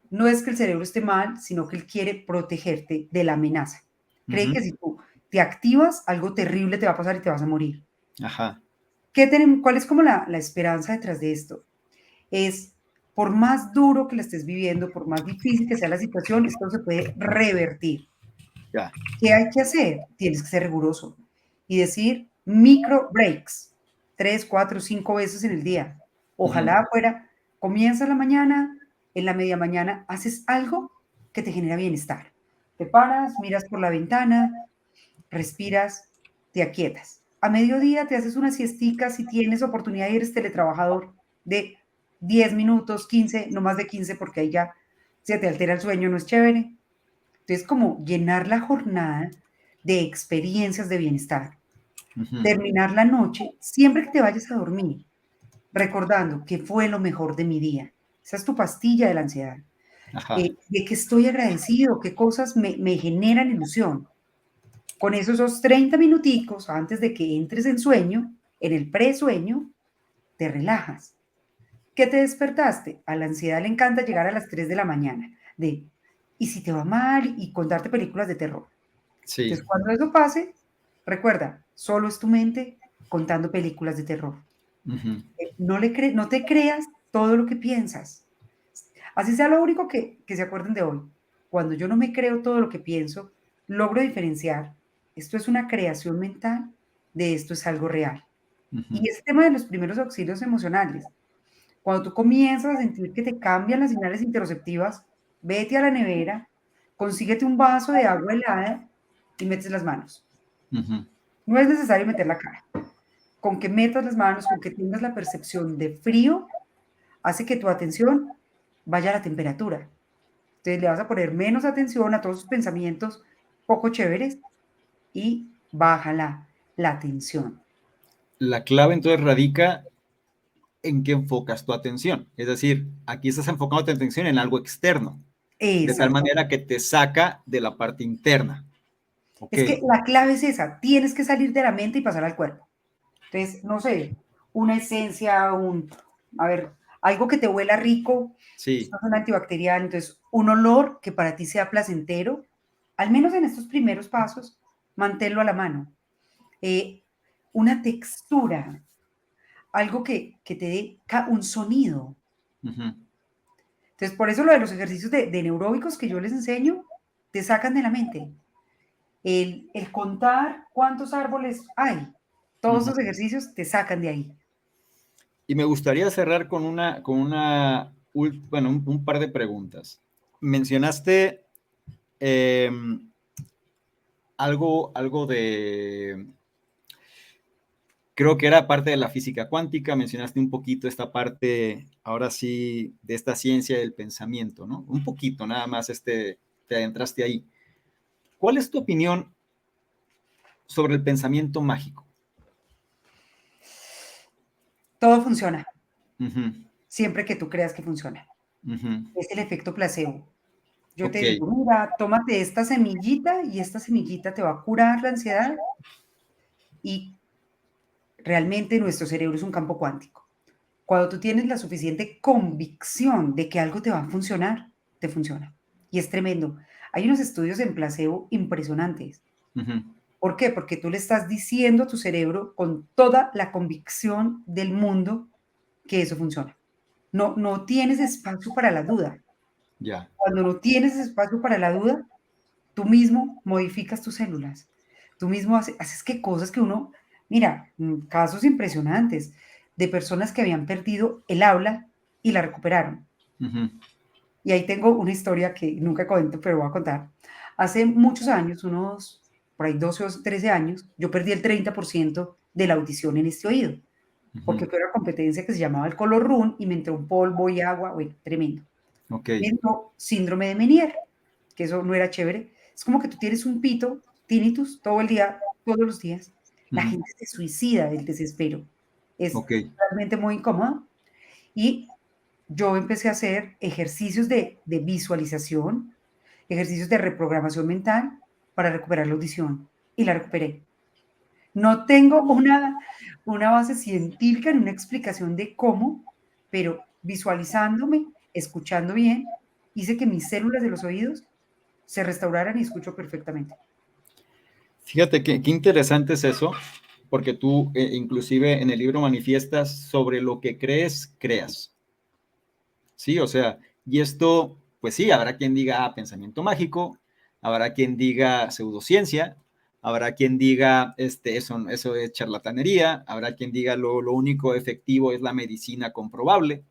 no es que el cerebro esté mal, sino que él quiere protegerte de la amenaza. Cree Uh-huh. que si tú te activas, algo terrible te va a pasar y te vas a morir. Ajá. ¿Cuál es como la esperanza detrás de esto? Es, por más duro que la estés viviendo, por más difícil que sea la situación, esto se puede revertir. Ya. ¿Qué hay que hacer? Tienes que ser riguroso y decir micro breaks, 3, 4, 5 veces en el día. Uh-huh. Ojalá fuera, comienza la mañana, en la media mañana haces algo que te genera bienestar. Te paras, miras por la ventana, respiras, te aquietas. A mediodía te haces una siestica si tienes oportunidad y eres teletrabajador de 10 minutos, 15, no más de 15 porque ahí ya se te altera el sueño, no es chévere. Entonces, como llenar la jornada de experiencias de bienestar, Uh-huh. terminar la noche, siempre que te vayas a dormir, recordando que fue lo mejor de mi día. Esa es tu pastilla de la ansiedad. Ajá. De que estoy agradecido, qué cosas me generan ilusión. Con esos 30 minuticos antes de que entres en sueño, en el presueño, te relajas. ¿Qué te despertaste? A la ansiedad le encanta llegar a las 3 de la mañana, ¿y si te va mal? Y contarte películas de terror. Sí. Entonces, cuando eso pase, recuerda, solo es tu mente contando películas de terror. Uh-huh. No te creas todo lo que piensas. Así sea lo único que se acuerden de hoy. Cuando yo no me creo todo lo que pienso, logro diferenciar. Esto es una creación mental, de esto es algo real. Uh-huh. Y ese tema de los primeros auxilios emocionales. Cuando tú comienzas a sentir que te cambian las señales interoceptivas, vete a la nevera, consíguete un vaso de agua helada y metes las manos. Uh-huh. No es necesario meter la cara. Con que metas las manos, con que tengas la percepción de frío, hace que tu atención vaya a la temperatura. Entonces le vas a poner menos atención a todos sus pensamientos poco chéveres y baja la tensión. La clave entonces radica en qué enfocas tu atención. Es decir, aquí estás enfocando tu atención en algo externo, de tal Exacto. manera que te saca de la parte interna. Ok, Es que la clave es esa, tienes que salir de la mente y pasar al cuerpo. Entonces, no sé, una esencia, a ver, algo que te huela rico, sí, esto es un antibacterial, entonces un olor que para ti sea placentero, al menos en estos primeros pasos, manténlo a la mano. Eh, una textura, algo que te dé un sonido. uh-huh. Entonces, por eso lo de los ejercicios de neuróbicos que yo les enseño, te sacan de la mente. El contar cuántos árboles hay, todos Uh-huh. esos ejercicios te sacan de ahí. Y me gustaría cerrar bueno, un par de preguntas. Mencionaste eh, algo de, creo que era parte de la física cuántica, mencionaste un poquito esta parte, ahora sí, de esta ciencia del pensamiento, ¿no? Un poquito, nada más te adentraste ahí. ¿Cuál es tu opinión sobre el pensamiento mágico? Todo funciona, Uh-huh, siempre que tú creas que funciona. uh-huh. Es el efecto placebo. Yo te Ok. digo, mira, tómate esta semillita y esta semillita te va a curar la ansiedad y realmente nuestro cerebro es un campo cuántico. Cuando tú tienes la suficiente convicción de que algo te va a funcionar, te funciona. Y es tremendo. Hay unos estudios en placebo impresionantes. Uh-huh, ¿Por qué? Porque tú le estás diciendo a tu cerebro con toda la convicción del mundo que eso funciona. No tienes espacio para la duda. ya. Cuando no tienes espacio para la duda, tú mismo modificas tus células. Tú mismo haces que cosas que uno, mira, casos impresionantes de personas que habían perdido el habla y la recuperaron. Uh-huh, Y ahí tengo una historia que nunca cuento, pero voy a contar. Hace muchos años, unos por ahí 12 o 13 años, yo perdí el 30% de la audición en este oído, uh-huh. porque fue una competencia que se llamaba el color run y me entró un polvo y agua, bueno, tremendo. Ok. Me entró síndrome de Meniere, que eso no era chévere. Es como que tú tienes un pito, tinnitus, todo el día, todos los días. La Uh-huh. gente se suicida del desespero. Es Ok. realmente muy incómodo. Y yo empecé a hacer ejercicios de visualización, ejercicios de reprogramación mental para recuperar la audición. Y la recuperé. No tengo una base científica ni una explicación de cómo, pero visualizándome, escuchando bien, hice que mis células de los oídos se restauraran y escucho perfectamente. Fíjate qué interesante es eso, porque tú inclusive en el libro manifiestas sobre lo que crees, creas. Sí, o sea, y esto, pues sí, habrá quien diga pensamiento mágico, habrá quien diga pseudociencia, habrá quien diga eso es charlatanería, habrá quien diga lo único efectivo es la medicina comprobable.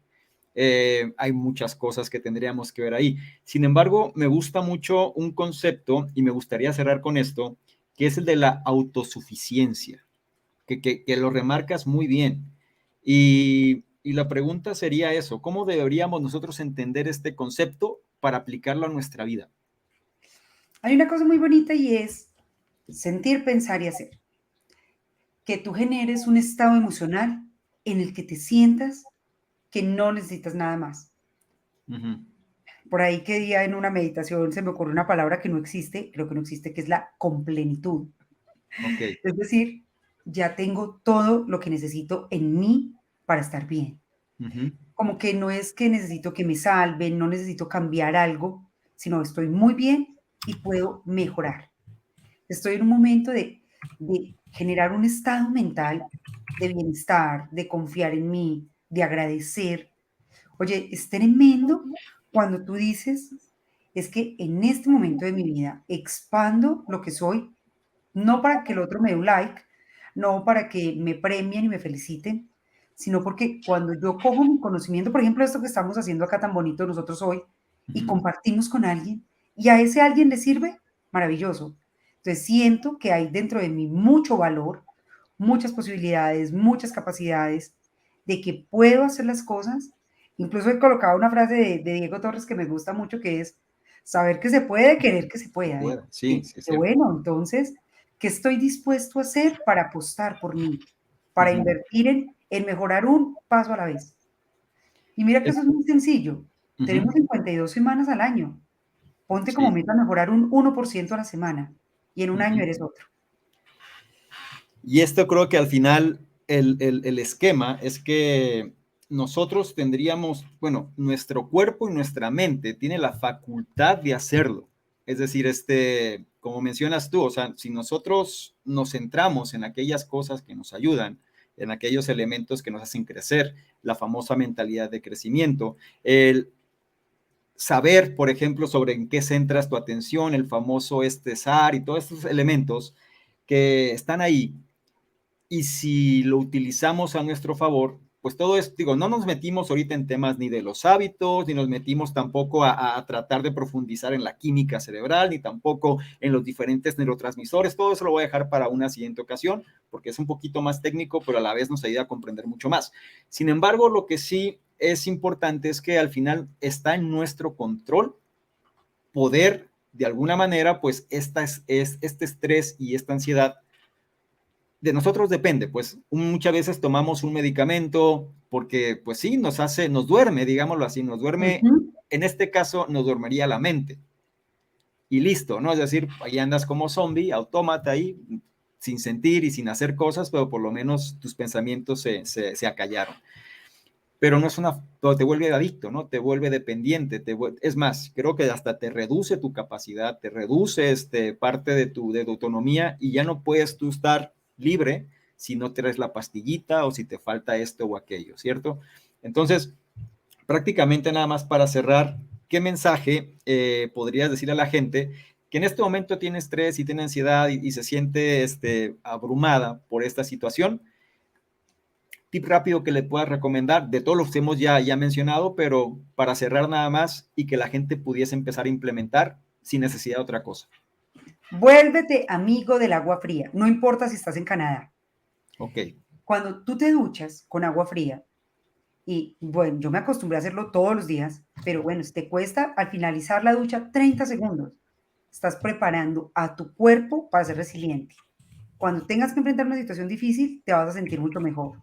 Hay muchas cosas que tendríamos que ver ahí. Sin embargo, me gusta mucho un concepto y me gustaría cerrar con esto, que es el de la autosuficiencia, que lo remarcas muy bien. Y la pregunta sería eso, ¿cómo deberíamos nosotros entender este concepto para aplicarlo a nuestra vida? Hay una cosa muy bonita y es sentir, pensar y hacer. Que tú generes un estado emocional en el que te sientas que no necesitas nada más. Uh-huh. Por ahí que día en una meditación se me ocurre una palabra que no existe, creo que no existe, que es la complenitud. Ok. Es decir, ya tengo todo lo que necesito en mí para estar bien. Uh-huh. Como que no es que necesito que me salven, no necesito cambiar algo, sino estoy muy bien y puedo mejorar. Estoy en un momento de generar un estado mental de bienestar, de confiar en mí, de agradecer. Oye, es tremendo cuando tú dices, es que en este momento de mi vida expando lo que soy, no para que el otro me dé un like, no para que me premien y me feliciten, sino porque cuando yo cojo mi conocimiento, por ejemplo, esto que estamos haciendo acá tan bonito nosotros hoy, y Uh-huh. compartimos con alguien, y a ese alguien le sirve, maravilloso. Entonces siento que hay dentro de mí mucho valor, muchas posibilidades, muchas capacidades de que puedo hacer las cosas. Incluso he colocado una frase de Diego Torres que me gusta mucho, que es saber que se puede, querer que se pueda. ¿Eh? Sí, sí, es Que cierto. bueno, entonces, ¿qué estoy dispuesto a hacer para apostar por mí? Para Uh-huh. invertir en mejorar un paso a la vez. Y mira que Es, eso es muy sencillo. uh-huh. Tenemos 52 semanas al año. Ponte como Sí. meta mejorar un 1% a la semana y en un año Uh-huh. eres otro. Y esto creo que al final el esquema es que nosotros tendríamos, bueno, nuestro cuerpo y nuestra mente tiene la facultad de hacerlo. Es decir, como mencionas tú, o sea, si nosotros nos centramos en aquellas cosas que nos ayudan, en aquellos elementos que nos hacen crecer, la famosa mentalidad de crecimiento, el saber, por ejemplo, sobre en qué centras tu atención, el famoso SAR y todos estos elementos que están ahí, y si lo utilizamos a nuestro favor, pues todo es, digo, no nos metimos ahorita en temas ni de los hábitos, ni nos metimos tampoco a tratar de profundizar en la química cerebral, ni tampoco en los diferentes neurotransmisores. Todo eso lo voy a dejar para una siguiente ocasión, porque es un poquito más técnico, pero a la vez nos ayuda a comprender mucho más. Sin embargo, lo que sí es importante es que al final está en nuestro control poder, de alguna manera, pues este estrés y esta ansiedad de nosotros depende, pues muchas veces tomamos un medicamento porque pues sí, nos duerme, digámoslo así, nos duerme, en este caso nos dormiría la mente y listo, ¿no? Es decir, ahí andas como zombie, autómata ahí, sin sentir y sin hacer cosas, pero por lo menos tus pensamientos se acallaron. Pero no es pero te vuelve adicto, ¿no? Te vuelve dependiente, es más, creo que hasta te reduce tu capacidad, te reduce parte de tu autonomía y ya no puedes tú estar libre si no traes la pastillita o si te falta esto o aquello, ¿cierto? Entonces, prácticamente nada más para cerrar, ¿qué mensaje podrías decir a la gente que en este momento tiene estrés y tiene ansiedad y se siente abrumada por esta situación? Tip rápido que le puedas recomendar de todos los que hemos ya mencionado, pero para cerrar nada más y que la gente pudiese empezar a implementar sin necesidad de otra cosa. Vuélvete amigo del agua fría, no importa si estás en Canadá. Ok. Cuando tú te duchas con agua fría, y bueno, yo me acostumbré a hacerlo todos los días, pero bueno, si te cuesta al finalizar la ducha 30 segundos, estás preparando a tu cuerpo para ser resiliente. Cuando tengas que enfrentar una situación difícil, te vas a sentir mucho mejor.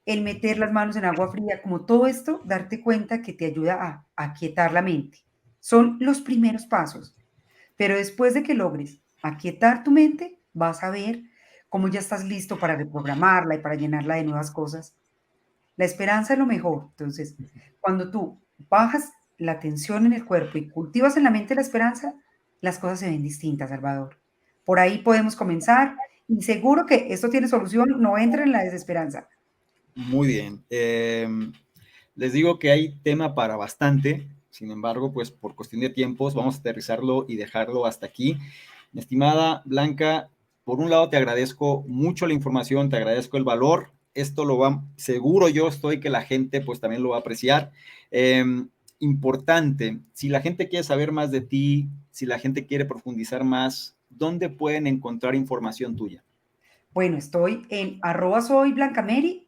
El meter las manos en agua fría, como todo esto, darte cuenta que te ayuda a aquietar la mente. Son los primeros pasos. Pero después de que logres aquietar tu mente, vas a ver cómo ya estás listo para reprogramarla y para llenarla de nuevas cosas. La esperanza es lo mejor. Entonces, cuando tú bajas la tensión en el cuerpo y cultivas en la mente la esperanza, las cosas se ven distintas, Salvador. Por ahí podemos comenzar y seguro que esto tiene solución, no entren en la desesperanza. Muy bien. Les digo que hay tema para bastante. Sin embargo, pues por cuestión de tiempos, vamos a aterrizarlo y dejarlo hasta aquí. Mi estimada Blanca, por un lado te agradezco mucho la información, te agradezco el valor. Esto seguro yo estoy que la gente pues también lo va a apreciar. Importante, si la gente quiere saber más de ti, si la gente quiere profundizar más, ¿dónde pueden encontrar información tuya? Bueno, estoy en @soyblancameri,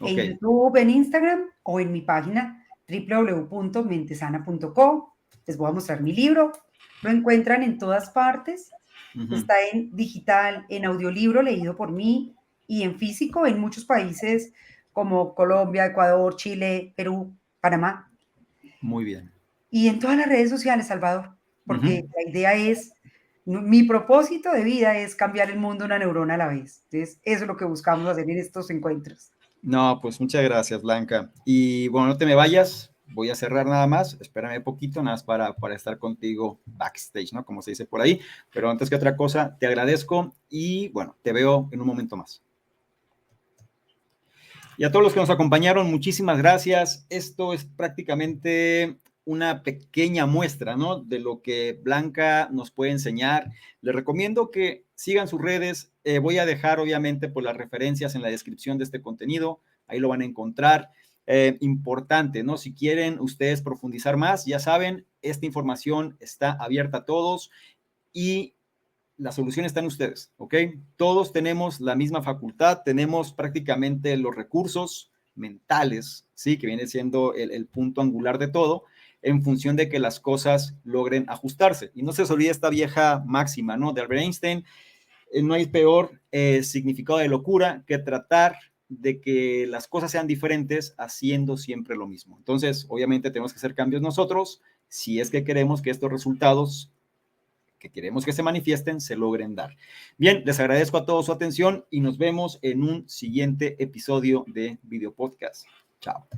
en Ok. YouTube, en Instagram o en mi página www.mentesana.co. Les voy a mostrar mi libro. Lo encuentran en todas partes. Está en digital, en audiolibro leído por mí y en físico en muchos países como Colombia, Ecuador, Chile, Perú, Panamá. Muy bien. Y en todas las redes sociales, Salvador, porque Uh-huh. la idea es, mi propósito de vida es cambiar el mundo una neurona a la vez. Entonces, eso es lo que buscamos hacer en estos encuentros. No, pues muchas gracias, Blanca. Y bueno, no te me vayas, voy a cerrar nada más, espérame poquito, nada más para estar contigo backstage, ¿no? Como se dice por ahí. Pero antes que otra cosa, te agradezco y bueno, te veo en un momento más. Y a todos los que nos acompañaron, muchísimas gracias. Esto es prácticamente una pequeña muestra, ¿no? De lo que Blanca nos puede enseñar. Les recomiendo que sigan sus redes. Voy a dejar, obviamente, pues, las referencias en la descripción de este contenido. Ahí lo van a encontrar. Importante, ¿no? Si quieren ustedes profundizar más, ya saben, esta información está abierta a todos y la solución está en ustedes, ¿ok? Todos tenemos la misma facultad, tenemos prácticamente los recursos mentales, ¿sí? Que viene siendo el punto angular de todo, en función de que las cosas logren ajustarse. Y no se os olvide esta vieja máxima, ¿no? De Albert Einstein, no hay peor significado de locura que tratar de que las cosas sean diferentes haciendo siempre lo mismo. Entonces, obviamente tenemos que hacer cambios nosotros si es que queremos que estos resultados que queremos que se manifiesten se logren dar. Bien, les agradezco a todos su atención y nos vemos en un siguiente episodio de Video Podcast. Chao.